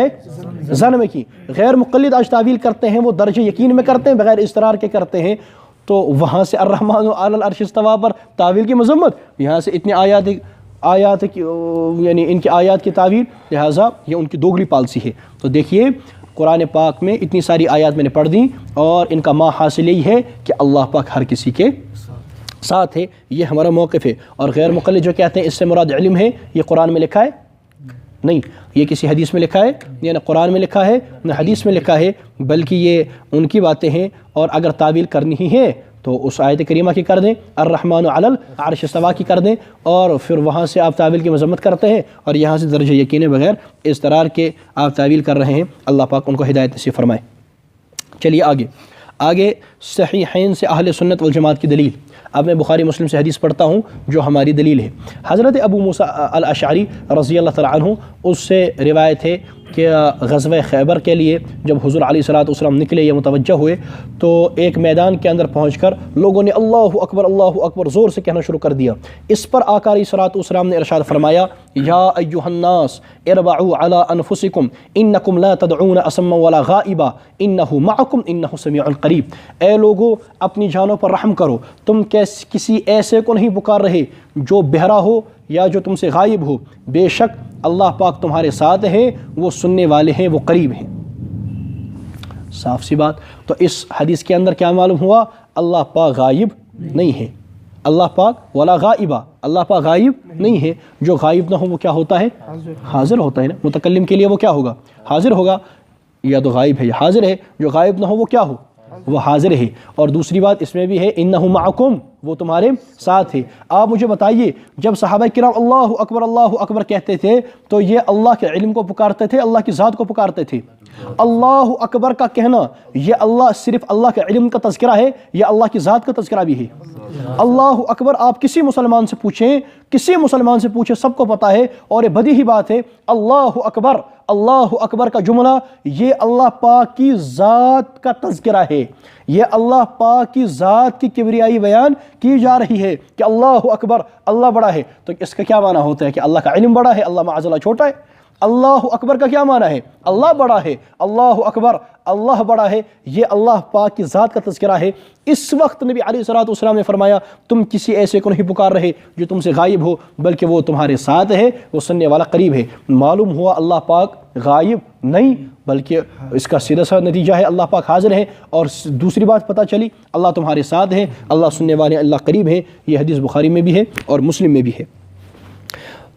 ظن میں کی۔ غیر مقلد آج تعویل کرتے ہیں وہ درجہ یقین میں کرتے ہیں، بغیر اضطرار کے کرتے ہیں، تو وہاں سے الرحمن علی العرش استویٰ پر تعویل کی مذمت، یہاں سے اتنے آیات یعنی ان کی آیات کی تعویل، لہٰذا یہ ان کی دوگلی پالسی ہے۔ تو دیکھیے قرآن پاک میں اتنی ساری آیات میں نے پڑھ دیں، اور ان کا ماں حاصل یہی ہے کہ اللہ پاک ہر کسی کے ساتھ ہے، یہ ہمارا موقف ہے۔ اور غیر مقلد جو کہتے ہیں اس سے مراد علم ہے، یہ قرآن میں لکھا ہے نہیں، یہ کسی حدیث میں لکھا ہے، یہ نہ قرآن میں لکھا ہے نہ حدیث میں لکھا ہے، بلکہ یہ ان کی باتیں ہیں۔ اور اگر تعویل کرنی ہی ہے تو اس آیت کریمہ کی کر دیں، الرحمن علی العرش استویٰ کی کر دیں، اور پھر وہاں سے آپ تعویل کی مذمت کرتے ہیں، اور یہاں سے درجہ یقین بغیر اضطرار کے آپ تعویل کر رہے ہیں۔ اللہ پاک ان کو ہدایت نصیب فرمائے۔ چلیے آگے صحیحین سے اہل سنت والجماعت کی دلیل۔ اب میں بخاری مسلم سے حدیث پڑھتا ہوں جو ہماری دلیل ہے۔ حضرت ابو موسیٰ الاشعری رضی اللہ تعالیٰ عنہ اس سے روایت ہے کہ غزوہ خیبر کے لیے جب حضور علیہ الصلوۃ والسلام نکلے یا متوجہ ہوئے، تو ایک میدان کے اندر پہنچ کر لوگوں نے اللہ اکبر زور سے کہنا شروع کر دیا۔ اس پر آقا علیہ الصلوۃ والسلام نے ارشاد فرمایا، یا ایھا الناس اربعوا علی انفسکم انکم لا تدعون اصما ولا غائبا انہ معکم انہ سمیع قریب۔ اے لوگو اپنی جانوں پر رحم کرو، تم کسی ایسے کو نہیں پکار رہے جو بہرا ہو یا جو تم سے غائب ہو، بے شک اللہ پاک تمہارے ساتھ ہیں، وہ سننے والے ہیں، وہ قریب ہیں۔ صاف سی بات۔ تو اس حدیث کے اندر کیا معلوم ہوا؟ اللہ پاک غائب نہیں ہے، اللہ پاک ولا غائبہ، اللہ پاک غائب نہیں ہے۔ جو غائب نہ ہو وہ کیا ہوتا ہے؟ حاضر ہوتا ہے نا۔ متکلم کے لیے وہ کیا ہوگا؟ حاضر ہوگا، یا تو غائب ہے یا حاضر ہے۔ جو غائب نہ ہو وہ کیا ہو؟ وہ حاضر ہے۔ اور دوسری بات اس میں بھی ہے، انہ معکم، وہ تمہارے ساتھ ہے۔ آپ مجھے بتائیے جب صحابہ کرام اللہ اکبر کہتے تھے تو یہ اللہ کے علم کو پکارتے تھے، اللہ کی ذات کو پکارتے تھے؟ اللہ اکبر کا کہنا یہ اللہ صرف اللہ کے علم کا تذکرہ ہے یا اللہ کی ذات کا تذکرہ بھی ہے؟ اللہ اکبر آپ کسی مسلمان سے پوچھیں، سب کو پتہ ہے، اور یہ بدیہی بات ہے۔ اللہ اکبر کا جملہ یہ اللہ پاک کی ذات کا تذکرہ ہے، یہ اللہ پاک کی ذات کی کبریائی بیان کی جا رہی ہے کہ اللہ اکبر، اللہ بڑا ہے۔ تو اس کا کیا معنی ہوتا ہے کہ اللہ کا علم بڑا ہے، اللہ معاذ اللہ چھوٹا ہے؟ اللہ اکبر کا کیا معنی ہے؟ اللہ بڑا ہے، اللہ اکبر، اللہ بڑا ہے، یہ اللہ پاک کی ذات کا تذکرہ ہے۔ اس وقت نبی علیہ الصلوۃ والسلام نے فرمایا تم کسی ایسے کو نہیں پکار رہے جو تم سے غائب ہو، بلکہ وہ تمہارے ساتھ ہے، وہ سننے والا قریب ہے۔ معلوم ہوا اللہ پاک غائب نہیں، بلکہ اس کا سیدھا سا نتیجہ ہے اللہ پاک حاضر ہے۔ اور دوسری بات پتہ چلی اللہ تمہارے ساتھ ہے، اللہ سننے والے، اللہ قریب ہے۔ یہ حدیث بخاری میں بھی ہے اور مسلم میں بھی ہے۔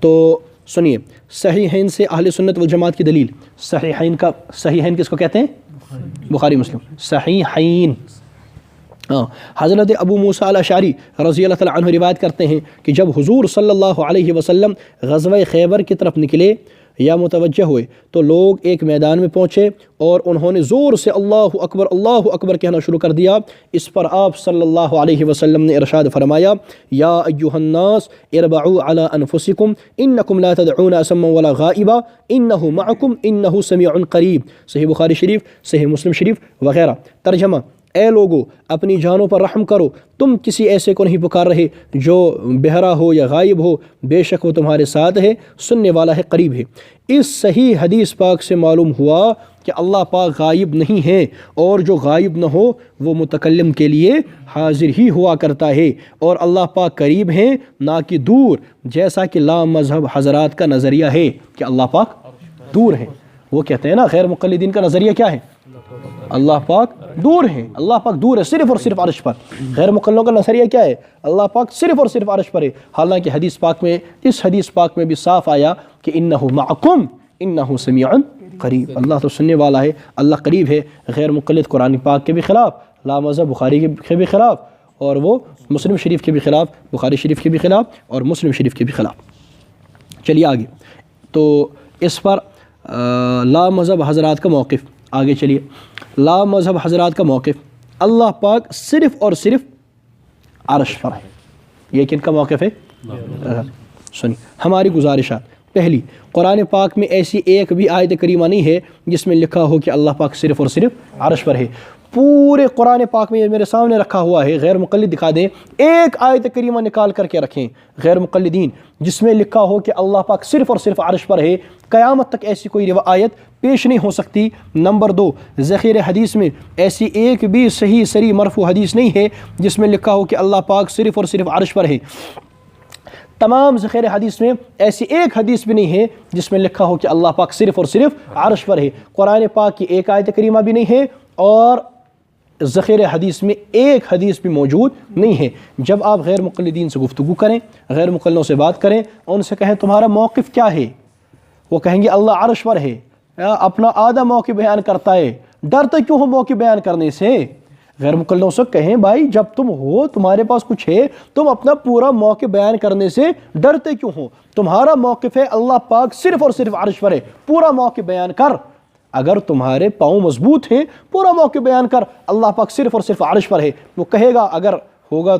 تو سنیے صحیحین سے اہل سنت والجماعت کی دلیل۔ صحیحین کس کو کہتے ہیں؟ بخاری مسلم صحیحین۔ حضرت ابو موسیٰ الاشعری رضی اللہ تعالیٰ عنہ روایت کرتے ہیں کہ جب حضور صلی اللہ علیہ وسلم غزوہ خیبر کی طرف نکلے یا متوجہ ہوئے تو لوگ ایک میدان میں پہنچے اور انہوں نے زور سے اللہ اکبر کہنا شروع کر دیا۔ اس پر آپ صلی اللہ علیہ وسلم نے ارشاد فرمایا، یا ایھا الناس اربعوا علی انفسکم انکم لا تدعون اصما ولا غائبا انہ معکم انہ سمیع قریب۔ صحیح بخاری شریف، صحیح مسلم شریف وغیرہ۔ ترجمہ، اے لوگو اپنی جانوں پر رحم کرو، تم کسی ایسے کو نہیں پکار رہے جو بہرا ہو یا غائب ہو، بے شک وہ تمہارے ساتھ ہے، سننے والا ہے، قریب ہے۔ اس صحیح حدیث پاک سے معلوم ہوا کہ اللہ پاک غائب نہیں ہے، اور جو غائب نہ ہو وہ متکلم کے لیے حاضر ہی ہوا کرتا ہے، اور اللہ پاک قریب ہیں نہ کہ دور، جیسا کہ لا مذہب حضرات کا نظریہ ہے کہ اللہ پاک دور ہیں. وہ کہتے ہیں نا غیر مقلدین کا نظریہ کیا ہے؟ اللہ پاک دور ہیں، اللہ پاک دور ہے صرف اور صرف عرش پر. غیر مقلدوں کا نظریہ کیا ہے؟ اللہ پاک صرف اور صرف عرش پر ہے. حالانکہ حدیث پاک میں، اس حدیث پاک میں بھی صاف آیا کہ انہ معکم انہ سمیع قریب، اللہ تو سننے والا ہے، اللہ قریب ہے. غیر مقلد قرآن پاک کے بھی خلاف، لا مذہب بخاری کے بھی خلاف، اور وہ مسلم شریف کے بھی خلاف، بخاری شریف کے بھی خلاف اور مسلم شریف کے بھی خلاف. چلیے آگے. تو اس پر لا مذہب حضرات کا موقف، آگے چلیے. لا مذہب حضرات کا موقف، اللہ پاک صرف اور صرف عرش پر ہے. یہ کن کا موقف ہے؟ سنی ہماری گزارشات. پہلی، قرآن پاک میں ایسی ایک بھی آیت کریمہ نہیں ہے جس میں لکھا ہو کہ اللہ پاک صرف اور صرف عرش پر ہے. پورے قرآن پاک میں یہ میرے سامنے رکھا ہوا ہے، غیر مقلد دکھا دیں ایک آیت کریمہ نکال کر کے رکھیں غیر مقلدین جس میں لکھا ہو کہ اللہ پاک صرف اور صرف عرش پر ہے. قیامت تک ایسی کوئی آیت پیش نہیں ہو سکتی. نمبر دو، ذخیر حدیث میں ایسی ایک بھی صحیح سری مرفوع حدیث نہیں ہے جس میں لکھا ہو کہ اللہ پاک صرف اور صرف عرش پر ہے. تمام ذخیر حدیث میں ایسی ایک حدیث بھی نہیں ہے جس میں لکھا ہو کہ اللہ پاک صرف اور صرف عرش پر ہے. قرآن پاک کی ایک آیت کریمہ بھی نہیں ہے اور ذخیر حدیث میں ایک حدیث بھی موجود نہیں ہے. جب آپ غیر مقلدین سے گفتگو کریں، غیر مقلدوں سے بات کریں، ان سے کہیں تمہارا موقف کیا ہے، وہ کہیں گے اللہ عرش پر ہے. اپنا آدھا موقع بیان کرتا ہے، ڈرتے کیوں ہو موقع بیان کرنے سے؟ غیر مقلدوں سے کہیں بھائی جب تم ہو، تمہارے پاس کچھ ہے، تم اپنا پورا موقع بیان کرنے سے ڈرتے کیوں ہو؟ تمہارا موقف ہے اللہ پاک صرف اور صرف عرش پر ہے، پورا موقع بیان کر. اگر تمہارے پاؤں مضبوط ہیں پورا موقع بیان کر، اللہ پاک صرف اور صرف عرش پر ہے. وہ کہے گا، اگر ہوگا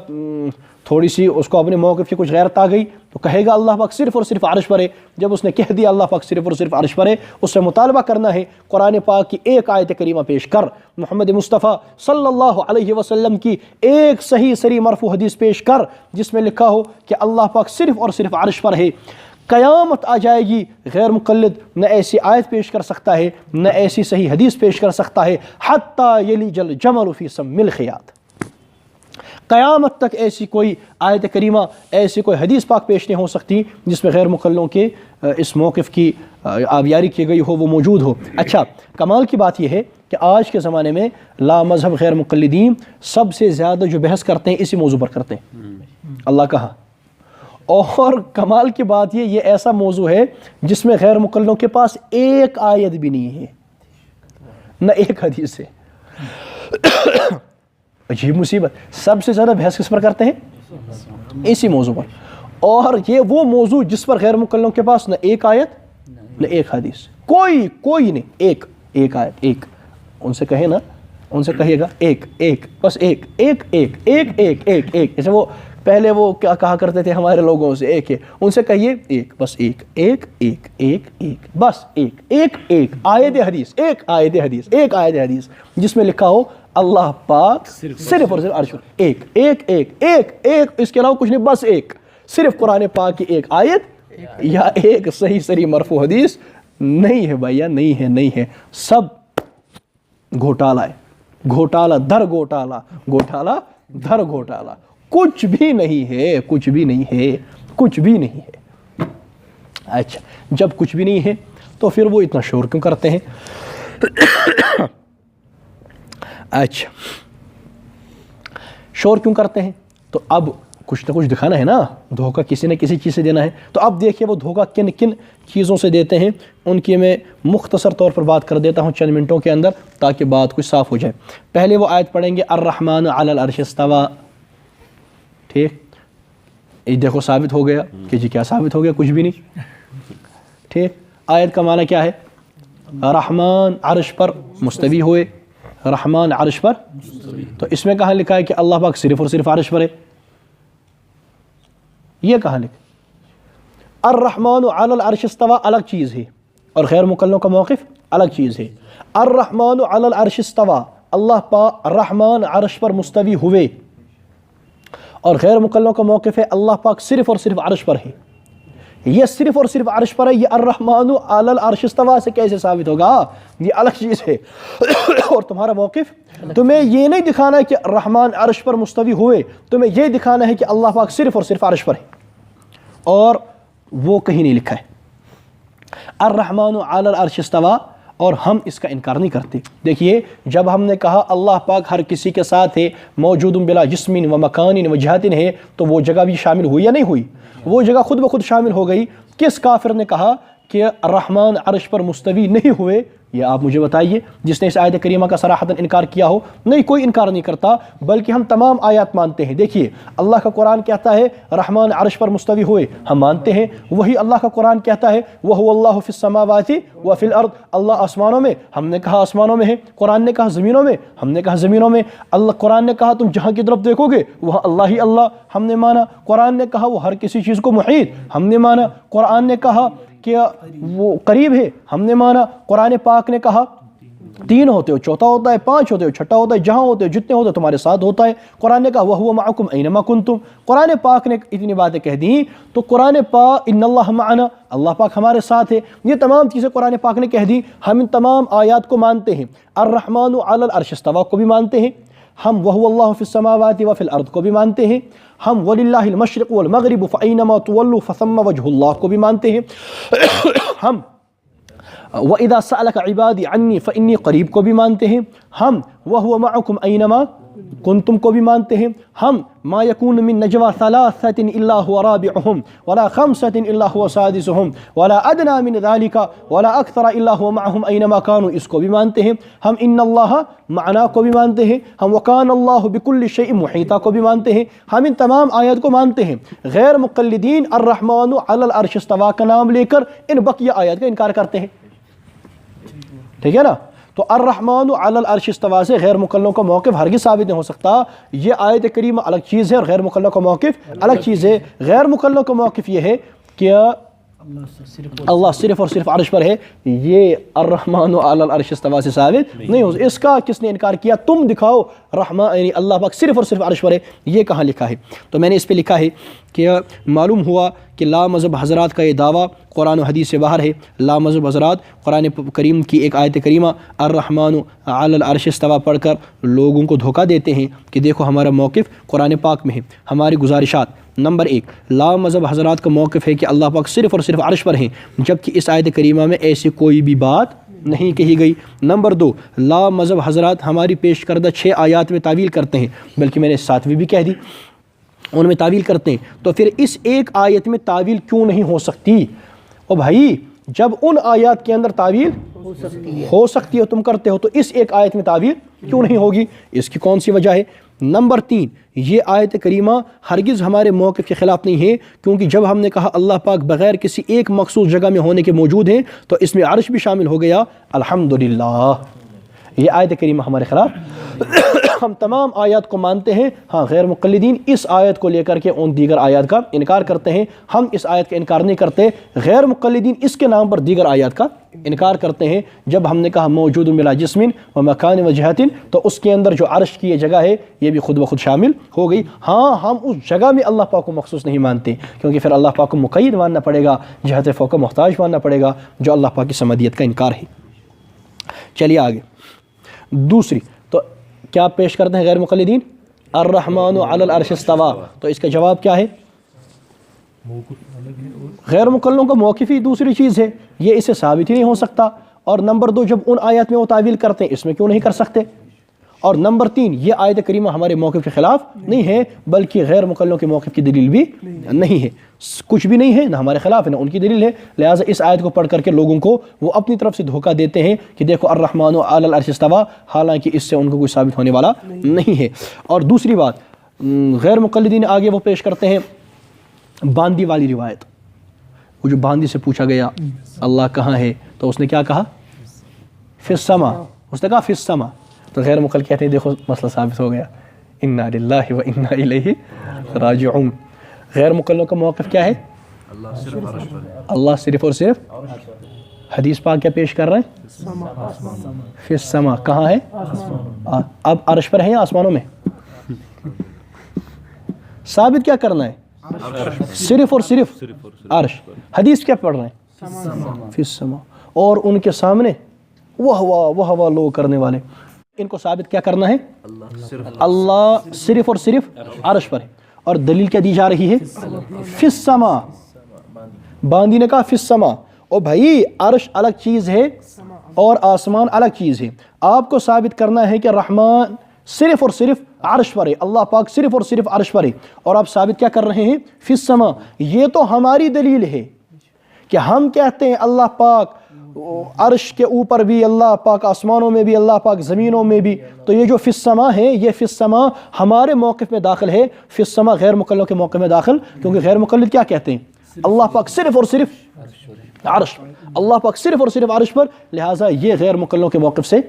تھوڑی سی اس کو اپنے موقف کی کچھ غیرت آ گئی تو کہے گا اللہ پاک صرف اور صرف عرش پر ہے. جب اس نے کہہ دیا اللہ پاک صرف اور صرف عرش پر ہے، اس سے مطالبہ کرنا ہے قرآن پاک کی ایک آیت کریمہ پیش کر، محمد مصطفیٰ صلی اللہ علیہ وسلم کی ایک صحیح سری مرفوع حدیث پیش کر جس میں لکھا ہو کہ اللہ پاک صرف اور صرف عرش پر ہے. قیامت آ جائے گی، غیر مقلد نہ ایسی آیت پیش کر سکتا ہے نہ ایسی صحیح حدیث پیش کر سکتا ہے. حتیٰ یلج الجمل فی سم الخیاط، قیامت تک ایسی کوئی آیت کریمہ، ایسی کوئی حدیث پاک پیش نہیں ہو سکتی جس میں غیر مقلدوں کے اس موقف کی آبیاری کی گئی ہو، وہ موجود ہو. اچھا، کمال کی بات یہ ہے کہ آج کے زمانے میں لا مذہب غیر مقلدین سب سے زیادہ جو بحث کرتے ہیں اسی موضوع پر کرتے ہیں، اللہ کہاں. اور کمال کی بات یہ ایسا موضوع ہے جس میں غیر مقلدوں کے پاس ایک آیت بھی نہیں ہے، نہ ایک حدیث ہے. عجیب مصیبت. سب سے زیادہ بحث کس پر کرتے ہیں؟ اسی موضوع پر. اور یہ وہ موضوع جس پر غیر مقلدوں کے پاس نہ ایک آیت نہ ایک حدیث، کوئی نہیں. ایک آیت، ایک. ان سے کہے نا، ان سے کہیے گا ایک بس ایک. جیسے وہ پہلے وہ کیا کہا کرتے تھے ہمارے لوگوں سے، ایک ہے. ان سے کہیے ایک، بس ایک بس ایک آیت حدیث، ایک آیت حدیث جس میں لکھا ہو اللہ پاک صرف اور صرف عرش پر. ایک، اس کے علاوہ کچھ نہیں، بس ایک. صرف قرآن پاک کی ایک آیت یا ایک صحیح سری مرفوع حدیث نہیں ہے بھائیا، نہیں ہے. سب گھوٹالہ ہے، گھوٹالہ در گھوٹالہ. کچھ بھی نہیں ہے. اچھا، جب کچھ بھی نہیں ہے تو پھر وہ اتنا شور کیوں کرتے ہیں؟ اچھا، شور کیوں کرتے ہیں؟ تو اب کچھ نہ کچھ دکھانا ہے نا، دھوکہ کسی نہ کسی چیز سے دینا ہے. تو اب دیکھیے وہ دھوکہ کن کن چیزوں سے دیتے ہیں، ان کی میں مختصر طور پر بات کر دیتا ہوں چند منٹوں کے اندر تاکہ بات کچھ صاف ہو جائے. پہلے وہ آیت پڑھیں گے الرحمن علی العرش استوى. ٹھیک، یہ دیکھو ثابت ہو گیا کہ جی کیا ثابت ہو گیا؟ کچھ بھی نہیں. ٹھیک، آیت کا معنی کیا ہے؟ رحمان عرش پر مستوی ہوئے، رحمان عرش پر. تو اس میں کہاں لکھا ہے کہ اللہ پاک صرف اور صرف عرش پر ہے؟ یہ کہاں لکھا؟ الرحمن علی العرش استوى الگ چیز ہے اور غیر مقلدوں کا موقف الگ چیز ہے. الرحمن علی العرش استوى، اللہ پاک رحمان عرش پر مستوی ہوئے، اور غیر مقلدوں کا موقف ہے اللہ پاک صرف اور صرف عرش پر ہے. یہ صرف اور صرف عرش پر ہے، یہ الرحمن علی العرش استوى سے کیسے ثابت ہوگا؟ یہ الگ چیز ہے. اور تمہارا موقف، تمہیں یہ نہیں دکھانا ہے کہ رحمان عرش پر مستوی ہوئے، تمہیں یہ دکھانا ہے کہ اللہ پاک صرف اور صرف عرش پر ہے، اور وہ کہیں نہیں لکھا ہے. الرحمن علی العرش استوى، اور ہم اس کا انکار نہیں کرتے۔ دیکھیے جب ہم نے کہا اللہ پاک ہر کسی کے ساتھ ہے، موجود بلا جسم و مکان و جہت ہے، تو وہ جگہ بھی شامل ہوئی یا نہیں ہوئی؟ وہ جگہ خود بخود شامل ہو گئی۔ کس کافر نے کہا کہ الرحمن عرش پر مستوی نہیں ہوئے؟ یہ آپ مجھے بتائیے جس نے اس آیت کریمہ کا صراحتاً انکار کیا ہو۔ نہیں، کوئی انکار نہیں کرتا، بلکہ ہم تمام آیات مانتے ہیں۔ دیکھیے اللہ کا قرآن کہتا ہے رحمان عرش پر مستوی ہوئے، ہم مانتے ہیں۔ وہی اللہ کا قرآن کہتا ہے وَهُوَ اللَّهُ فِي السَّمَاوَاتِ وَفِي الْأَرْضِ، اللہ آسمانوں میں، ہم نے کہا آسمانوں میں ہے۔ قرآن نے کہا زمینوں میں، ہم نے کہا زمینوں میں۔ اللہ قرآن نے کہا تم جہاں کی طرف دیکھو گے وہاں اللہ ہی اللہ، ہم نے مانا۔ قرآن نے کہا وہ ہر کسی چیز کو محیط، ہم نے مانا۔ قرآن نے کہا کہ وہ قریب ہے، ہم نے مانا۔ قرآن پاک نے کہا 3 ہوتے ہو، چوتھا ہوتا ہے، 5 ہوتے ہو، چھٹا ہوتا ہے، جہاں ہوتے ہو، جتنے ہوتے ہو تمہارے ساتھ ہوتا ہے۔ قرآن نے کہا وَهُوَ مَعَكُمْ أَيْنَمَا كُنْتُمْ، قرآن پاک نے اتنی باتیں کہہ دیں تو قرآن پاک ان اللہ معنا، اللہ پاک ہمارے ساتھ ہے، یہ تمام چیزیں قرآن پاک نے کہہ دی۔ ہم ان تمام آیات کو مانتے ہیں۔ الرحمن علی العرش استوى کو بھی مانتے ہیں ہم، وَهُوَ اللَّهُ فِي السَّمَاوَاتِ وَفِي الْأَرْضِ کو بھی مانتے ہیں ہم، وَلِلَّهِ الْمَشْرِقُ وَالْمَغْرِبُ فَأَيْنَمَا تُوَلُّوا فَثَمَّ وَجْهُ اللَّهِ کو بھی مانتے ہیں ہم، وَإِذَا سَأَلَكَ عِبَادِي عَنِّي فَإِنِّي قَرِيب کو بھی مانتے ہیں ہم، وَهُوَ مَعَكُمْ أَيْنَمَا كُنْتُمْ کو بھی مانتے ہیں ہم، مَا يَكُونُ مِن نَجْوَى ثَلَاثَةٍ إِلَّا هُوَ رَابِعُهُمْ وَلَا خَمْسَةٍ إِلَّا هُوَ سَادِسُهُمْ وَلَا أَدْنَى مِن ذَلِكَ وَلَا أَكْثَرَ إِلَّا هُوَ مَعَهُمْ أَيْنَمَا كَانُوا اس کو بھی مانتے ہیں ہم، إِنَّ اللَّهَ مَعَنَا کو بھی مانتے ہیں ہم، وَكَانَ اللَّهُ بِكُلِّ شَيْءٍ مُحِيطًا کو بھی مانتے ہیں ہم، ان تمام آیات کو مانتے ہیں۔ غیر مقلدین الرحمن علی العرش استوى کا نام لے کر ان بقیہ آیات کا انکار کرتے ہیں، ٹھیک ہے نا؟ تو الرحمن علی العرش استوى سے غیر مقلدوں کا موقف ہرگز ثابت نہیں ہو سکتا۔ یہ آیت کریمہ الگ چیز ہے اور غیر مقلدوں کا موقف الگ چیز ہے۔ غیر مقلدوں کا موقف یہ ہے کہ اللہ صرف اور صرف عرش پر ہے، یہ الرحمن علی العرش استوى سے ثابت نہیں ہو۔ اس کا کس نے انکار کیا؟ تم دکھاؤ رحمان یعنی اللہ پاک صرف اور صرف عرش پر ہے، یہ کہاں لکھا ہے؟ تو میں نے اس پہ لکھا ہے کہ معلوم ہوا کہ لا مذہب حضرات کا یہ دعویٰ قرآن و حدیث سے باہر ہے۔ لا مذہب حضرات قرآن کریم کی ایک آیت کریمہ الرحمن علی العرش استوى پڑھ کر لوگوں کو دھوکہ دیتے ہیں کہ دیکھو ہمارا موقف قرآن پاک میں ہے۔ ہماری گزارشات: نمبر 1، لا مذہب حضرات کا موقف ہے کہ اللہ پاک صرف اور صرف عرش پر ہیں، جبکہ اس آیت کریمہ میں ایسی کوئی بھی بات نہیں کہی گئی۔ نمبر 2، لا مذہب حضرات ہماری پیش کردہ 6 آیات میں تعویل کرتے ہیں، بلکہ میں نے 7ویں بھی کہہ دی، ان میں تعویل کرتے ہیں۔ تو پھر اس ایک آیت میں تعویل کیوں نہیں ہو سکتی؟ او بھائی جب ان آیات کے اندر تعویل ہو سکتی ہے تم کرتے ہو، تو اس ایک آیت میں تعویل کیوں نہیں ہوگی؟ اس کی کون سی وجہ ہے؟ نمبر 3، یہ آیت کریمہ ہرگز ہمارے موقف کے خلاف نہیں ہے، کیونکہ جب ہم نے کہا اللہ پاک بغیر کسی ایک مخصوص جگہ میں ہونے کے موجود ہیں تو اس میں عرش بھی شامل ہو گیا۔ الحمدللہ، یہ آیت کریمہ ہمارے خلاف ہم تمام آیات کو مانتے ہیں۔ ہاں غیر مقلدین اس آیت کو لے کر کے ان دیگر آیات کا انکار کرتے ہیں، ہم اس آیت کا انکار نہیں کرتے۔ غیر مقلدین اس کے نام پر دیگر آیات کا انکار کرتے ہیں۔ جب ہم نے کہا موجود بلا جسم و مکان و جہت، تو اس کے اندر جو عرش کی یہ جگہ ہے یہ بھی خود بخود شامل ہو گئی۔ ہاں ہم اس جگہ میں اللہ پاک کو مخصوص نہیں مانتے، کیونکہ پھر اللہ پاک کو مقید ماننا پڑے گا، جہت فوق محتاج ماننا پڑے گا، جو اللہ پاک کی صمدیت کا انکار ہے۔ چلیے آگے، دوسری تو کیا پیش کرتے ہیں غیر مقلدین؟ الرحمن علی العرش استوى، تو اس کا جواب کیا ہے؟ غیر مقلدوں کا موقف ہی دوسری چیز ہے، یہ اسے ثابت ہی نہیں ہو سکتا۔ اور نمبر 2، جب ان آیات میں وہ تعویل کرتے ہیں اس میں کیوں نہیں کر سکتے؟ اور نمبر 3، یہ آیت کریمہ ہمارے موقف کے خلاف نہیں ہے، بلکہ غیر مقلدوں کے موقف کی دلیل بھی نہیں ہے، کچھ بھی نہیں ہے، نہ ہمارے خلاف ہے نہ ان کی دلیل ہے۔ لہٰذا اس آیت کو پڑھ کر کے لوگوں کو وہ اپنی طرف سے دھوکہ دیتے ہیں کہ دیکھو الرحمن علی العرش استوى، حالانکہ اس سے ان کو کوئی ثابت ہونے والا نہیں ہے۔ اور دوسری بات، غیر مقلدین آگے وہ پیش کرتے ہیں باندی والی روایت، وہ جو باندی سے پوچھا گیا اللہ کہاں ہے تو اس نے کیا کہا؟ فی السما، اس نے کہا فی السما، تو غیر مقلد کہتے ہیں دیکھو مسئلہ ثابت ہو گیا، انا للہ و انا الیہ راجعون۔ غیر مقلدوں کا موقف کیا ہے؟ اللہ صرف اور صرف، حدیث پاک کیا پیش کر رہے ہیں؟ فی السما، کہاں ہے؟ اب عرش پر ہے یا آسمانوں میں؟ ثابت کیا کرنا ہے؟ صرف اور صرف عرش۔ حدیث کیا پڑھ رہے ہیں؟ فی السما۔ اور ان کے سامنے وہ لوگ کرنے والے، ان کو ثابت کیا کرنا ہے؟ اللہ صرف اور صرف عرش پر ہے۔ اور دلیل کیا دی جا رہی ہے؟ فی السما، باندی نے کہا فی السما، او بھائی عرش الگ چیز ہے اور آسمان الگ چیز ہے. آپ کو ثابت کرنا ہے کہ رحمان صرف اور صرف عرش پر ہے, اللہ پاک صرف اور صرف عرش پر ہے, اور آپ ثابت کیا کر رہے ہیں؟ فی السما. یہ تو ہماری دلیل ہے کہ ہم کہتے ہیں اللہ پاک عرش کے اوپر بھی, اللہ پاک آسمانوں میں بھی, اللہ پاک زمینوں میں بھی. تو یہ جو فی السما ہے, یہ فی السما ہمارے موقف میں داخل ہے, فی السما غیر مقلد کے موقف میں داخل, کیونکہ غیر مقلد کیا کہتے ہیں؟ اللہ پاک صرف اور صرف عرش, اللہ پاک صرف اور صرف عرش پر, لہٰذا یہ غیر مقلدوں کے موقف سے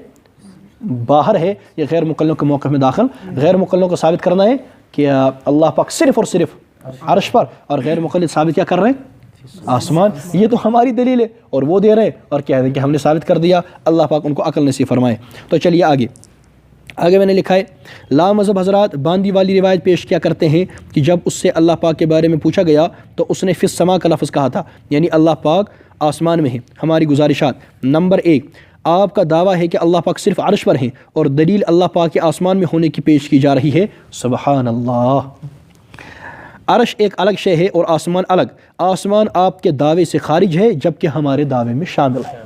باہر ہے, یہ غیر مقلدوں کے موقف میں داخل. غیر مقلدوں کو ثابت کرنا ہے کہ اللہ پاک صرف اور صرف عرش پر, اور غیر مقلد ثابت کیا کر رہے ہیں؟ آسمان. یہ تو ہماری دلیل ہے اور وہ دے رہے ہیں اور کہہ رہے ہیں کہ ہم نے ثابت کر دیا. اللہ پاک ان کو عقل نصیب فرمائے. تو چلیے آگے میں نے لکھا ہے لا مذہب حضرات باندی والی روایت پیش کیا کرتے ہیں کہ جب اس سے اللہ پاک کے بارے میں پوچھا گیا تو اس نے فی السما کا لفظ کہا تھا, یعنی اللہ پاک آسمان میں ہے. ہماری گزارشات: نمبر 1, آپ کا دعویٰ ہے کہ اللہ پاک صرف عرش پر ہیں اور دلیل اللہ پاک کے آسمان میں ہونے کی پیش کی جا رہی ہے. سبحان اللہ. عرش ایک الگ شے ہے اور آسمان الگ. آسمان آپ کے دعوے سے خارج ہے جبکہ ہمارے دعوے میں شامل ہے.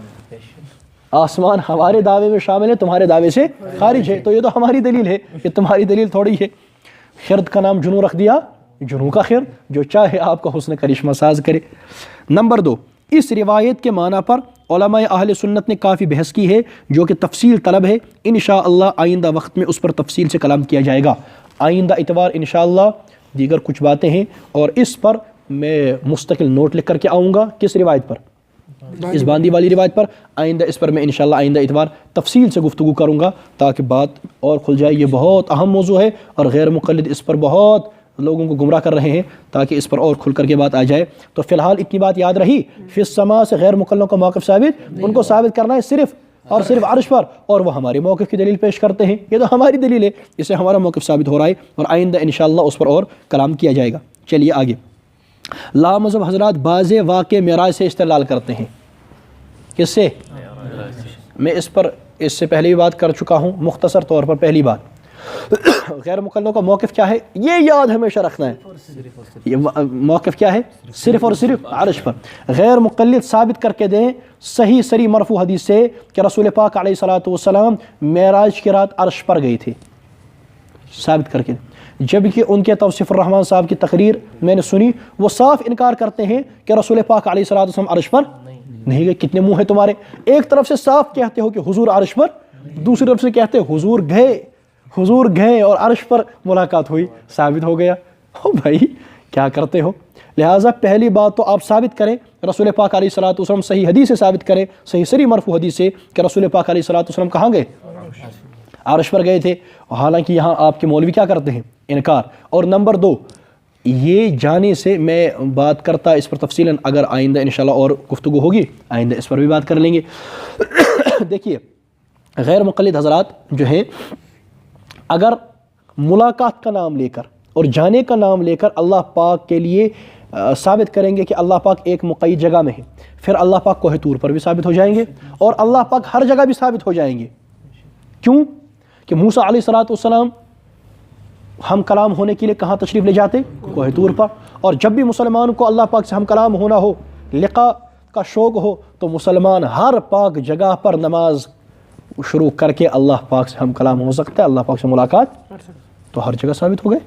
آسمان ہمارے دعوے میں شامل ہے, تمہارے دعوے سے خارج ہے. تو یہ تو ہماری دلیل ہے, یہ تمہاری دلیل تھوڑی ہے. خرد کا نام جنوں رکھ دیا, جنوں کا خرد, جو چاہے آپ کا حسن کرشمہ ساز کرے. نمبر 2, اس روایت کے معنی پر علماء اہل سنت نے کافی بحث کی ہے جو کہ تفصیل طلب ہے. انشاءاللہ آئندہ وقت میں اس پر تفصیل سے کلام کیا جائے گا. آئندہ اتوار انشاءاللہ دیگر کچھ باتیں ہیں اور اس پر میں مستقل نوٹ لکھ کر کے آؤں گا. کس روایت پر؟ اس باندی والی روایت پر. آئندہ اس پر میں انشاءاللہ آئندہ اتوار تفصیل سے گفتگو کروں گا تاکہ بات اور کھل جائے. یہ بہت اہم موضوع ہے اور غیر مقلد اس پر بہت لوگوں کو گمراہ کر رہے ہیں, تاکہ اس پر اور کھل کر کے بات آ جائے. تو فی الحال اتنی بات یاد رہی, فی السما سے غیر مقلدوں کا موقف ثابت, ان کو ثابت کرنا ہے صرف اور صرف عرش پر, اور وہ ہمارے موقف کی دلیل پیش کرتے ہیں. یہ تو ہماری دلیل ہے, اس سے ہمارا موقف ثابت ہو رہا ہے اور آئندہ انشاءاللہ اس پر اور کلام کیا جائے گا. چلیے آگے. لا مذہب حضرات بعض واقع معراج سے استدلال کرتے ہیں. کس سے؟ میں اس سے پہلے بھی بات کر چکا ہوں مختصر طور پر. پہلی بات, غیر مقلدوں کا موقف کیا ہے یہ یاد ہمیشہ رکھنا ہے. یہ موقف کیا ہے؟ صرف اور صرف عرش پر. غیر مقلد ثابت کر کے دیں صحیح سری مرفوع حدیث سے کہ رسول پاک علیہ الصلوۃ والسلام معراج کی رات عرش پر گئے تھے. ثابت کر کے دیں. جبکہ ان کے توصیف الرحمن صاحب کی تقریر میں نے سنی, وہ صاف انکار کرتے ہیں کہ رسول پاک علیہ الصلوۃ والسلام عرش پر نہیں گئے. کتنے منہ ہیں تمہارے؟ ایک طرف سے صاف کہتے ہو کہ حضور عرش پر, دوسری طرف سے کہتے حضور گئے اور عرش پر ملاقات ہوئی. ثابت ہو گیا. بھائی کیا کرتے ہو؟ لہٰذا پہلی بات تو آپ ثابت کریں رسول پاک علیہ الصلوۃ والسلام, صحیح حدیث سے ثابت کریں, صحیح سری مرفوع حدیث سے کہ رسول پاک علیہ الصلوۃ والسلام کہاں گئے؟ عرش پر گئے تھے. حالانکہ یہاں آپ کے مولوی کیا کرتے ہیں؟ انکار. اور نمبر 2, یہ جانے سے میں بات کرتا اس پر تفصیلاً, اگر آئندہ انشاءاللہ اور گفتگو ہوگی آئندہ اس پر بھی بات کر لیں گے. دیکھیے غیر مقلد حضرات جو ہیں, اگر ملاقات کا نام لے کر اور جانے کا نام لے کر اللہ پاک کے لیے ثابت کریں گے کہ اللہ پاک ایک مقید جگہ میں ہے, پھر اللہ پاک کوہ طور پر بھی ثابت ہو جائیں گے اور اللہ پاک ہر جگہ بھی ثابت ہو جائیں گے. کیوں کہ موسیٰ علیہ الصلوۃ والسلام ہم کلام ہونے کے لیے کہاں تشریف لے جاتے؟ کوہ طور پر. اور جب بھی مسلمان کو اللہ پاک سے ہم کلام ہونا ہو, لقاء کا شوق ہو, تو مسلمان ہر پاک جگہ پر نماز شروع کر کے اللہ پاک سے ہم کلام ہو سکتا ہے, اللہ پاک سے ملاقات, تو ہر جگہ ثابت ہو گئے.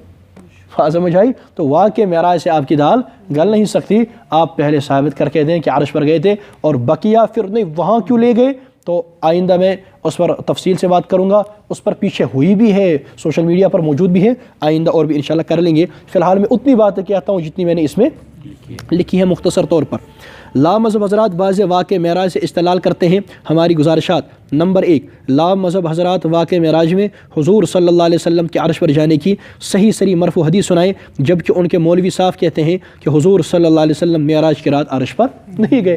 سمجھ آئی؟ تو واقع معراج سے آپ کی دال گل نہیں سکتی. آپ پہلے ثابت کر کے دیں کہ عرش پر گئے تھے, اور بقیہ پھر نہیں وہاں کیوں لے گئے, تو آئندہ میں اس پر تفصیل سے بات کروں گا. اس پر پیچھے ہوئی بھی ہے, سوشل میڈیا پر موجود بھی ہے, آئندہ اور بھی انشاءاللہ کر لیں گے. فی الحال میں اتنی باتیں کہتا ہوں جتنی میں نے اس میں لکھی ہے مختصر طور پر. لا مذہب حضرات بعض واقع معراج سے استدلال کرتے ہیں. ہماری گزارشات: نمبر 1, لا مذہب حضرات واقع معراج میں حضور صلی اللہ علیہ وسلم کے عرش پر جانے کی صحیح سری مرفوع حدیث سنائیں, جبکہ ان کے مولوی صاف کہتے ہیں کہ حضور صلی اللہ علیہ وسلم معراج کی رات عرش پر نہیں گئے.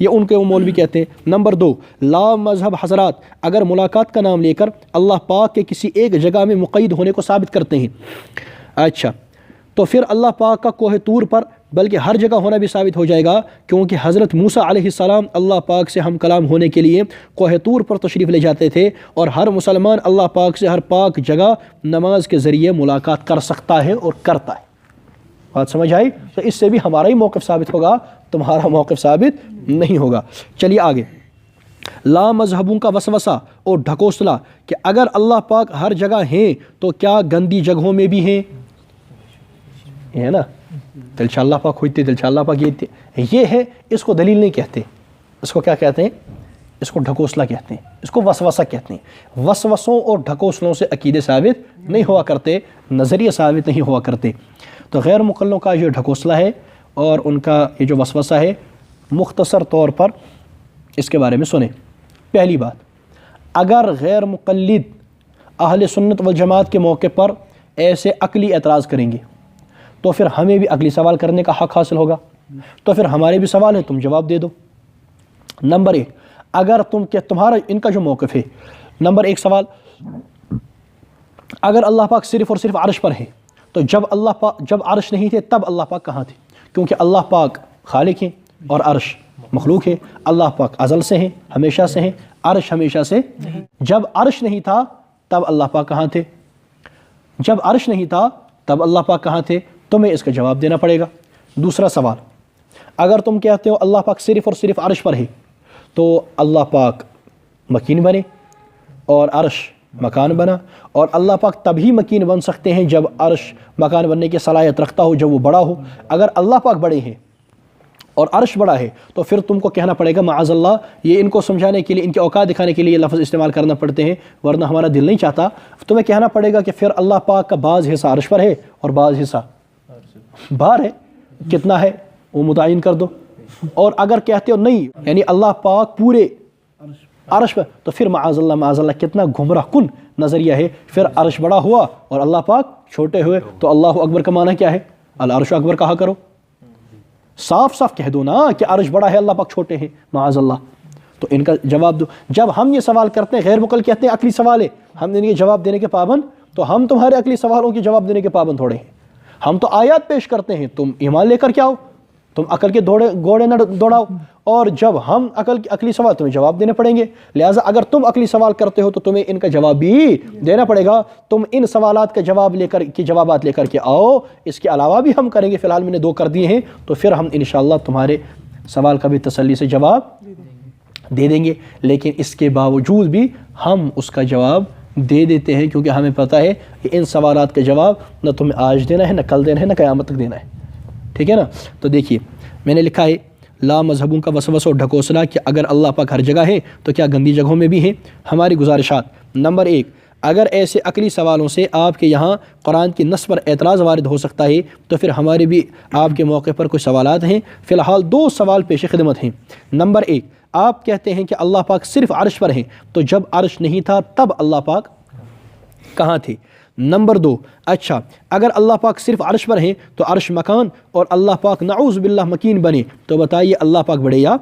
یہ ان کے وہ مولوی کہتے ہیں. نمبر 2, لا مذہب حضرات اگر ملاقات کا نام لے کر اللہ پاک کے کسی ایک جگہ میں مقید ہونے کو ثابت کرتے ہیں, اچھا تو پھر اللہ پاک کا کوہ طور پر بلکہ ہر جگہ ہونا بھی ثابت ہو جائے گا, کیونکہ حضرت موسیٰ علیہ السلام اللہ پاک سے ہم کلام ہونے کے لیے کوہ طور پر تشریف لے جاتے تھے, اور ہر مسلمان اللہ پاک سے ہر پاک جگہ نماز کے ذریعے ملاقات کر سکتا ہے اور کرتا ہے. بات سمجھ آئی؟ تو اس سے بھی ہمارا ہی موقف ثابت ہوگا، تمہارا موقف ثابت نہیں ہوگا۔ چلیے آگے، لا مذہبوں کا وسوسہ اور ڈھکوسلا کہ اگر اللہ پاک ہر جگہ ہیں تو کیا گندی جگہوں میں بھی ہیں؟ یہ ہے نا، دلچا اللہ پاک ہوتے، دلچا اللہ پاک یہ ہے، اس کو دلیل نہیں کہتے، اس کو کیا کہتے ہیں؟ اس کو ڈھکوسلا کہتے ہیں، اس کو وسوسہ کہتے ہیں۔ وسوسوں اور ڈھکوسلوں سے عقیدے ثابت نہیں ہوا کرتے، نظریے ثابت نہیں ہوا کرتے۔ تو غیر مقلدوں کا جو ڈھکوسلا ہے اور ان کا یہ جو وسوسہ ہے، مختصر طور پر اس کے بارے میں سنیں۔ پہلی بات، اگر غیر مقلد اہل سنت والجماعت کے موقع پر ایسے عقلی اعتراض کریں گے تو پھر ہمیں بھی عقلی سوال کرنے کا حق حاصل ہوگا، تو پھر ہمارے بھی سوال ہیں، تم جواب دے دو۔ نمبر ایک، اگر تمہارا ان کا جو موقف ہے، نمبر ایک سوال، اگر اللہ پاک صرف اور صرف عرش پر ہے تو جب عرش نہیں تھے تب اللہ پاک کہاں تھے؟ کیونکہ اللہ پاک خالق ہیں اور عرش مخلوق ہے۔ اللہ پاک ازل سے ہیں، ہمیشہ سے ہیں، عرش ہمیشہ سے۔ جب عرش نہیں تھا تب اللہ پاک کہاں تھے؟ جب عرش نہیں تھا تب اللہ پاک کہاں تھے؟ تمہیں اس کا جواب دینا پڑے گا۔ دوسرا سوال، اگر تم کہتے ہو اللہ پاک صرف اور صرف عرش پر ہے تو اللہ پاک مکین بنے اور عرش مکان بنا، اور اللہ پاک تبھی مکین بن سکتے ہیں جب عرش مکان بننے کی صلاحیت رکھتا ہو، جب وہ بڑا ہو۔ اگر اللہ پاک بڑے ہیں اور عرش بڑا ہے تو پھر تم کو کہنا پڑے گا معاذ اللہ، یہ ان کو سمجھانے کے لیے، ان کے اوقات دکھانے کے لیے یہ لفظ استعمال کرنا پڑتے ہیں، ورنہ ہمارا دل نہیں چاہتا۔ تمہیں کہنا پڑے گا کہ پھر اللہ پاک کا بعض حصہ عرش پر ہے اور بعض حصہ باہر ہے، کتنا ہے وہ متعین کر دو۔ اور اگر کہتے ہو نہیں، یعنی اللہ پاک پورے عرش پر، تو پھر معاذ اللہ کتنا گمراہ کن نظریہ ہے۔ پھر عرش بڑا ہوا اور اللہ پاک چھوٹے ہوئے، تو اللہ اکبر کا معنی کیا ہے؟ العرش اکبر کہا کرو، صاف صاف کہہ دو نا کہ عرش بڑا ہے، اللہ پاک چھوٹے ہیں، معاذ اللہ۔ تو ان کا جواب دو۔ جب ہم یہ سوال کرتے ہیں، غیر مقلد کہتے ہیں عقلی سوال ہے، ہم ان کے جواب دینے کے پابند، تو ہم تمہارے عقلی سوالوں کے جواب دینے کے پابند تھوڑے ہیں۔ ہم تو آیات پیش کرتے ہیں، تم ایمان لے کر کے آؤ، تم عقل کے گھوڑے نہ دوڑاؤ، اور جب ہم عقلی سوال تمہیں جواب دینے پڑیں گے۔ لہٰذا اگر تم عقلی سوال کرتے ہو تو تمہیں ان کا جواب بھی دینا پڑے گا۔ تم ان سوالات کا جوابات لے کر کے آؤ، اس کے علاوہ بھی ہم کریں گے، فی الحال میں نے 2 کر دیے ہیں، تو پھر ہم انشاءاللہ تمہارے سوال کا بھی تسلی سے جواب دے دیں گے۔ لیکن اس کے باوجود بھی ہم اس کا جواب دے دیتے ہیں، کیونکہ ہمیں پتہ ہے کہ ان سوالات کا جواب نہ تمہیں آج دینا ہے، نہ کل دینا ہے، نہ قیامت تک دینا ہے، ٹھیک ہے نا؟ تو دیکھیے میں نے لکھا ہے لا مذہبوں کا وسوسہ اور ڈھکوسلا کہ اگر اللہ پاک ہر جگہ ہے تو کیا گندی جگہوں میں بھی ہیں؟ ہماری گزارشات، نمبر 1، اگر ایسے عقلی سوالوں سے آپ کے یہاں قرآن کی نص پر اعتراض وارد ہو سکتا ہے تو پھر ہمارے بھی آپ کے موقع پر کچھ سوالات ہیں۔ فی الحال 2 سوال پیش خدمت ہیں۔ نمبر 1، آپ کہتے ہیں کہ اللہ پاک صرف عرش پر ہیں، تو جب عرش نہیں تھا تب اللہ پاک کہاں تھے؟ نمبر 2، اچھا اگر اللہ پاک صرف عرش پر ہیں تو عرش مکان اور اللہ پاک نعوذ باللہ مکین بنے، تو بتائیے اللہ پاک بڑے یا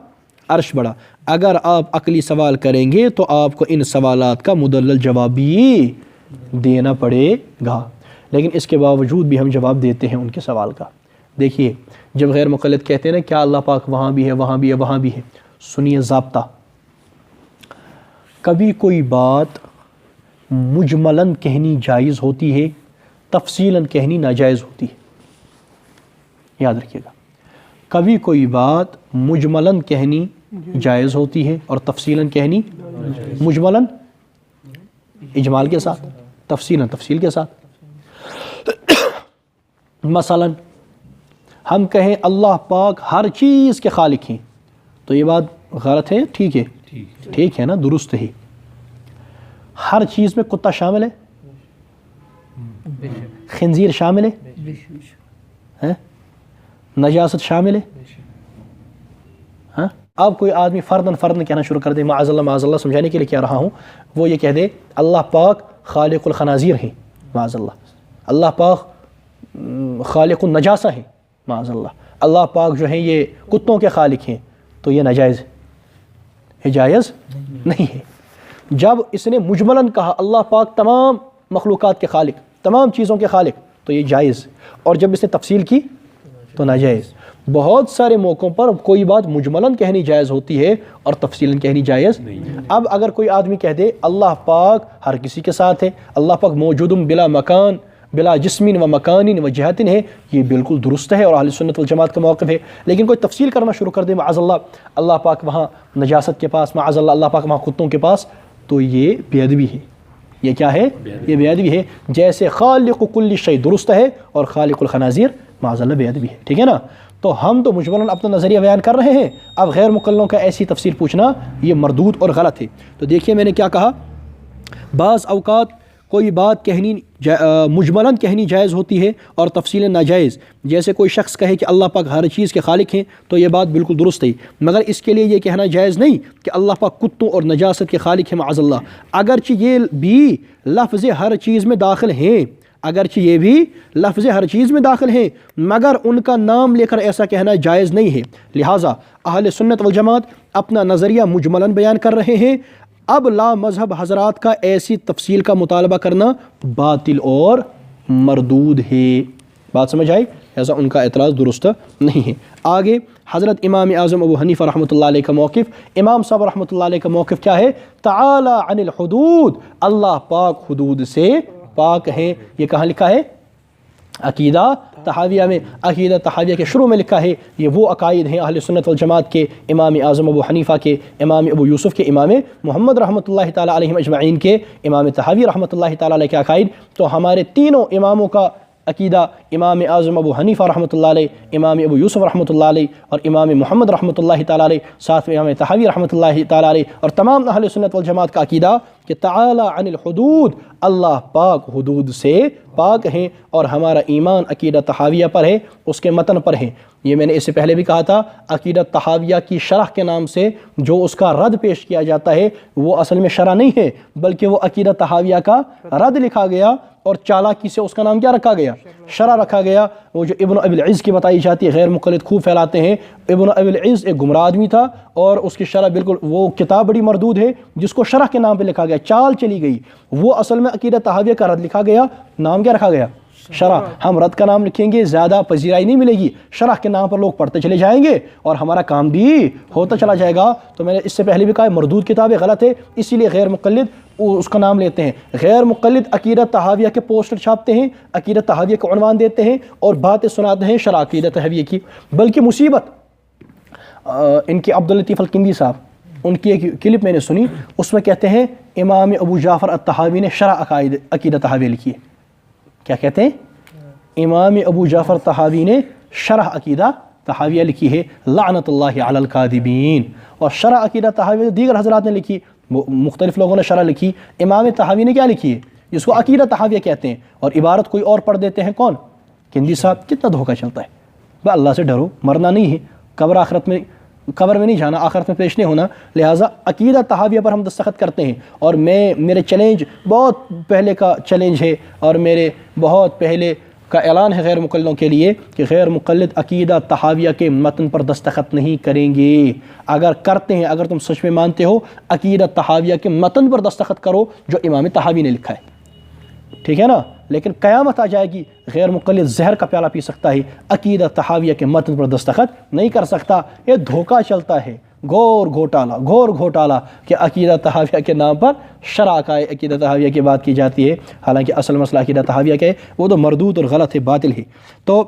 عرش بڑا؟ اگر آپ عقلی سوال کریں گے تو آپ کو ان سوالات کا مدلل جواب بھی دینا پڑے گا، لیکن اس کے باوجود بھی ہم جواب دیتے ہیں ان کے سوال کا۔ دیکھیے جب غیر مقلد کہتے ہیں نا کیا اللہ پاک وہاں بھی ہے، وہاں بھی ہے، وہاں بھی ہے، سنیے ضابطہ، کبھی کوئی بات مجملاً کہنی جائز ہوتی ہے، تفصیلاً کہنی ناجائز ہوتی ہے، یاد رکھیے گا۔ کبھی کوئی بات مجملاً کہنی جائز ہوتی ہے اور تفصیلاً کہنی، مجملاً اجمال کے ساتھ، تفصیلاً تفصیل کے ساتھ۔ مثلاً ہم کہیں اللہ پاک ہر چیز کے خالق ہیں، تو یہ بات غلط ہے؟ ٹھیک ہے، ٹھیک ہے نا، درست ہے۔ ہر چیز میں کتا شامل ہے، خنزیر شامل ہے، نجاست شامل ہے۔ ہاں اب کوئی آدمی فردن کہنا شروع کر دے، معاذ اللہ سمجھانے کے لیے کہہ رہا ہوں، وہ یہ کہہ دے اللہ پاک خالق الخنازیر ہیں، معاذ اللہ پاک خالق النجاسہ ہیں، معاذ اللہ پاک جو ہیں یہ کتوں کے خالق ہیں، تو یہ ناجائز ہے، جائز نہیں ہے۔ جب اس نے مجملاً کہا اللہ پاک تمام مخلوقات کے خالق، تمام چیزوں کے خالق، تو یہ جائز، اور جب اس نے تفصیل کی تو ناجائز۔ بہت سارے موقعوں پر کوئی بات مجملاً کہنی جائز ہوتی ہے اور تفصیلاً کہنی جائز۔ اب اگر کوئی آدمی کہہ دے اللہ پاک ہر کسی کے ساتھ ہے، اللہ پاک موجود بلا مکان بلا جسم و مکان و جہت ہے، یہ بالکل درست ہے اور اہل سنت والجماعت کا موقف ہے۔ لیکن کوئی تفصیل کرنا شروع کر دے معاذ اللہ پاک وہاں نجاست کے پاس، معاذ اللہ پاک وہاں کتوں کے پاس، تو یہ بے ادبی ہے۔ یہ کیا ہے؟ یہ بے ادبی ہے۔ جیسے خالق کل شیء درست ہے اور خالق الخنازیر معاذ اللہ بے ادبی ہے، ٹھیک ہے نا؟ تو ہم تو مجملاً اپنا نظریہ بیان کر رہے ہیں، اب غیر مقلدوں کا ایسی تفسیر پوچھنا یہ مردود اور غلط ہے۔ تو دیکھیے میں نے کیا کہا، بعض اوقات کوئی بات کہنی مجملاً کہنی جائز ہوتی ہے اور تفصیل ناجائز۔ جیسے کوئی شخص کہے کہ اللہ پاک ہر چیز کے خالق ہیں تو یہ بات بالکل درست ہے، مگر اس کے لیے یہ کہنا جائز نہیں کہ اللہ پاک کتوں اور نجاست کے خالق ہیں معاذ اللہ، اگرچہ یہ بھی لفظ ہر چیز میں داخل ہیں، اگرچہ یہ بھی لفظ ہر چیز میں داخل ہیں، مگر ان کا نام لے کر ایسا کہنا جائز نہیں ہے۔ لہٰذا اہل سنت والجماعت اپنا نظریہ مجملاً بیان کر رہے ہیں، اب لا مذہب حضرات کا ایسی تفصیل کا مطالبہ کرنا باطل اور مردود ہے۔ بات سمجھ آئی؟ ایسا ان کا اعتراض درست نہیں ہے۔ آگے حضرت امام اعظم ابو حنیفہ رحمۃ اللہ علیہ کا موقف، امام صاحب رحمۃ اللہ علیہ کا موقف کیا ہے؟ تعالی عن الحدود، اللہ پاک حدود سے پاک ہیں۔ یہ کہاں لکھا ہے؟ عقیدہ تحاویہ میں۔ عقیدہ تحاویہ کے شروع میں لکھا ہے یہ وہ عقائد ہیں اہل سنت والجماعت کے، امام اعظم ابو حنیفہ کے، امام ابو یوسف کے، امام محمد رحمۃ اللہ تعالیٰ علیہم اجمعین کے، امام تحاوی رحمۃ اللہ تعالیٰ علیہ کے عقائد۔ تو ہمارے تینوں اماموں کا عقیدہ، امام اعظم ابو حنیفہ رحمۃ اللہ علیہ، امام ابو یوسف رحمۃ اللہ علیہ اور امام محمد رحمۃ اللہ تعالیٰ علیہ، ساتھ میں امام تحاوی رحمۃ اللہ تعالیٰ علیہ اور تمام اہل سنت والجماعت کا عقیدہ کہ تعالی عن الحدود، اللہ پاک حدود سے پاک ہیں، اور ہمارا ایمان عقیدہ تحاویہ پر ہے، اس کے متن پر ہے۔ یہ میں نے اس سے پہلے بھی کہا تھا، عقیدہ تحاویہ کی شرح کے نام سے جو اس کا رد پیش کیا جاتا ہے وہ اصل میں شرح نہیں ہے، بلکہ وہ عقیدہ تحاویہ کا رد لکھا گیا اور چالاکی سے اس کا نام کیا رکھا گیا؟ شرح رکھا گیا۔ وہ جو ابن ابی العز کی بتائی جاتی ہے، غیر مقلد خوب پھیلاتے ہیں، ابن ابی العز ایک گمراہ آدمی تھا اور اس کی شرح بالکل، وہ کتاب بڑی مردود ہے جس کو شرح کے نام پہ لکھا گیا، چال چلی گئی، وہ اصل میں عقیدہ تحاویہ کا رد لکھا گیا، نام کیا رکھا گیا؟ شرح۔ ہم رد کا نام لکھیں گے زیادہ پذیرائی نہیں ملے گی، شرح کے نام پر لوگ پڑھتے چلے جائیں گے اور ہمارا کام بھی ہوتا چلا جائے گا۔ تو میں نے اس سے پہلے بھی کہا مردود کتابیں غلط ہے، اسی لیے غیر مقلد اس کا نام لیتے ہیں۔ غیر مقلد عقیدہ تحاویہ کے پوسٹر چھاپتے ہیں، عقیدہ تحاویہ کو عنوان دیتے ہیں اور باتیں سناتے ہیں شرح عقیدہ تحاویہ کی۔ بلکہ مصیبت ان کے عبداللطیف الکندی صاحب، ان کی ایک کلپ میں نے سنی، اس میں کہتے ہیں امام ابو جعفر الطحاوی نے شرح عقیدہ تحاویہ لکھی ہے۔ کیا کہتے ہیں؟ امام ابو جعفر طحاوی نے شرح عقیدہ تحاویہ لکھی ہے، لعنت اللہ علی الکاذبین۔ اور شرح عقیدہ تحاویہ دیگر حضرات نے لکھی، مختلف لوگوں نے شرح لکھی، امام طحاوی نے کیا لکھی ہے؟ جس کو عقیدہ تحاویہ کہتے ہیں، اور عبارت کوئی اور پڑھ دیتے ہیں، کون؟ کندی صاحب۔ کتنا دھوکہ چلتا ہے! بھائی اللہ سے ڈرو، مرنا نہیں ہے، قبر میں نہیں جانا، آخرت میں پیش نہیں ہونا، لہٰذا عقیدہ تحاویہ پر ہم دستخط کرتے ہیں۔ اور میرے چیلنج بہت پہلے کا چیلنج ہے، اور میرے بہت پہلے کا اعلان ہے غیر مقلدوں کے لیے کہ غیر مقلد عقیدہ تحاویہ کے متن پر دستخط نہیں کریں گے۔ اگر کرتے ہیں، اگر تم سچ میں مانتے ہو، عقیدہ تحاویہ کے متن پر دستخط کرو جو امام طحاوی نے لکھا ہے، ٹھیک ہے نا؟ لیکن قیامت آ جائے گی، غیر مقلد زہر کا پیالہ پی سکتا ہے، عقیدہ تحاویہ کے متن پر دستخط نہیں کر سکتا۔ یہ دھوکہ چلتا ہے، گھور گھوٹالہ کہ عقیدہ تحاویہ کے نام پر شرح کا عقیدہ تحاویہ کی بات کی جاتی ہے، حالانکہ اصل مسئلہ عقیدہ تحاویہ کا ہے، وہ تو مردود اور غلط ہے، باطل ہے۔ تو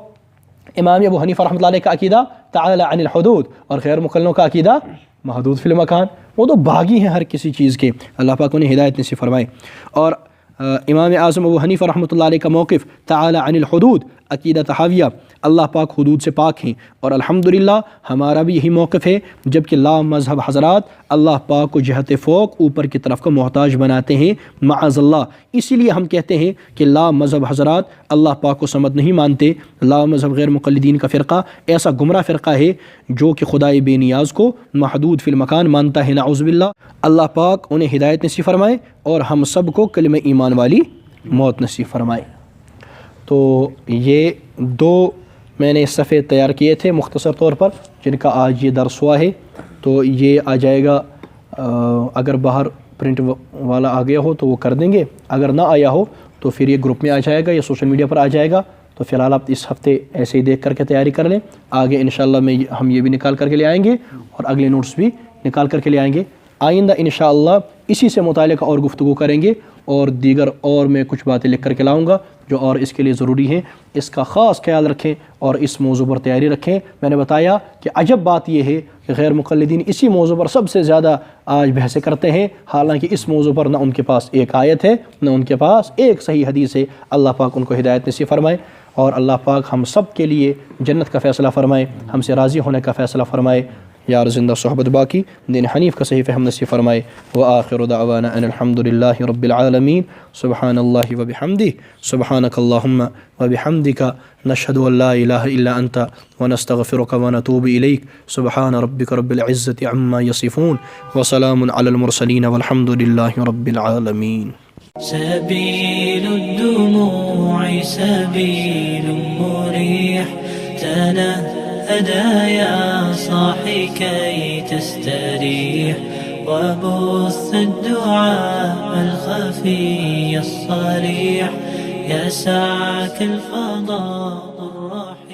امام ابو حنیفہ رحمۃ اللہ علیہ کا عقیدہ تعالی عن الحدود، اور غیر مقلدوں کا عقیدہ محدود فی المکان، وہ تو باغی ہیں ہر کسی چیز کے، اللہ پاک انہیں ہدایت نصیب فرمائے۔ اور امام اعظم ابو حنیفہ رحمۃ اللہ علیہ کا موقف تعالی عن الحدود، عقیدہ تحاویہ، اللہ پاک حدود سے پاک ہیں، اور الحمدللہ ہمارا بھی یہی موقف ہے، جبکہ لا مذہب حضرات اللہ پاک کو جہت فوق اوپر کی طرف کا محتاج بناتے ہیں معاذ اللہ۔ اسی لیے ہم کہتے ہیں کہ لا مذہب حضرات اللہ پاک کو صمد نہیں مانتے۔ لا مذہب غیر مقلدین کا فرقہ ایسا گمراہ فرقہ ہے جو کہ خدائے بے نیاز کو محدود فی المکان مانتا ہے، نعوذ باللہ۔ اللہ پاک انہیں ہدایت نصیب فرمائے اور ہم سب کو کلمہ ایمان والی موت نصیب فرمائے۔ تو یہ دو میں نے صفحے تیار کیے تھے مختصر طور پر، جن کا آج یہ درس ہوا ہے، تو یہ آ جائے گا، اگر باہر پرنٹ والا آ گیا ہو تو وہ کر دیں گے، اگر نہ آیا ہو تو پھر یہ گروپ میں آ جائے گا یا سوشل میڈیا پر آ جائے گا۔ تو فی الحال آپ اس ہفتے ایسے ہی دیکھ کر کے تیاری کر لیں، آگے انشاءاللہ ہم یہ بھی نکال کر کے لے آئیں گے اور اگلے نوٹس بھی نکال کر کے لے آئیں گے۔ آئندہ انشاءاللہ اسی سے متعلق اور گفتگو کریں گے، اور دیگر اور میں کچھ باتیں لکھ کر کے لاؤں گا جو اور اس کے لیے ضروری ہیں۔ اس کا خاص خیال رکھیں اور اس موضوع پر تیاری رکھیں۔ میں نے بتایا کہ عجب بات یہ ہے کہ غیر مقلدین اسی موضوع پر سب سے زیادہ آج بحثیں کرتے ہیں، حالانکہ اس موضوع پر نہ ان کے پاس ایک آیت ہے، نہ ان کے پاس ایک صحیح حدیث ہے۔ اللہ پاک ان کو ہدایت نصیب فرمائے، اور اللہ پاک ہم سب کے لیے جنت کا فیصلہ فرمائے، ہم سے راضی ہونے کا فیصلہ فرمائے، یار زندہ صحبت باقی، دین حنیف کا صحیح فہم نصیب فرمائے۔ وآخر دعوانا ان الحمد للہ رب العالمین۔ سبحان اللہ وبحمدہ، سبحانک اللہم وبحمدک، نشہد ان لا الہ الا انت ونستغفرک ونتوب الیک۔ سبحان ربک رب العزۃ عما یصفون، وسلام علی المرسلین والحمد للہ رب العالمین۔ سبيل الدموع سبيل مريح، تنهدى يا صاحي كي تستريح، وبث الدعاء الخفي الصريح، يسعك الفضاء الرحيم.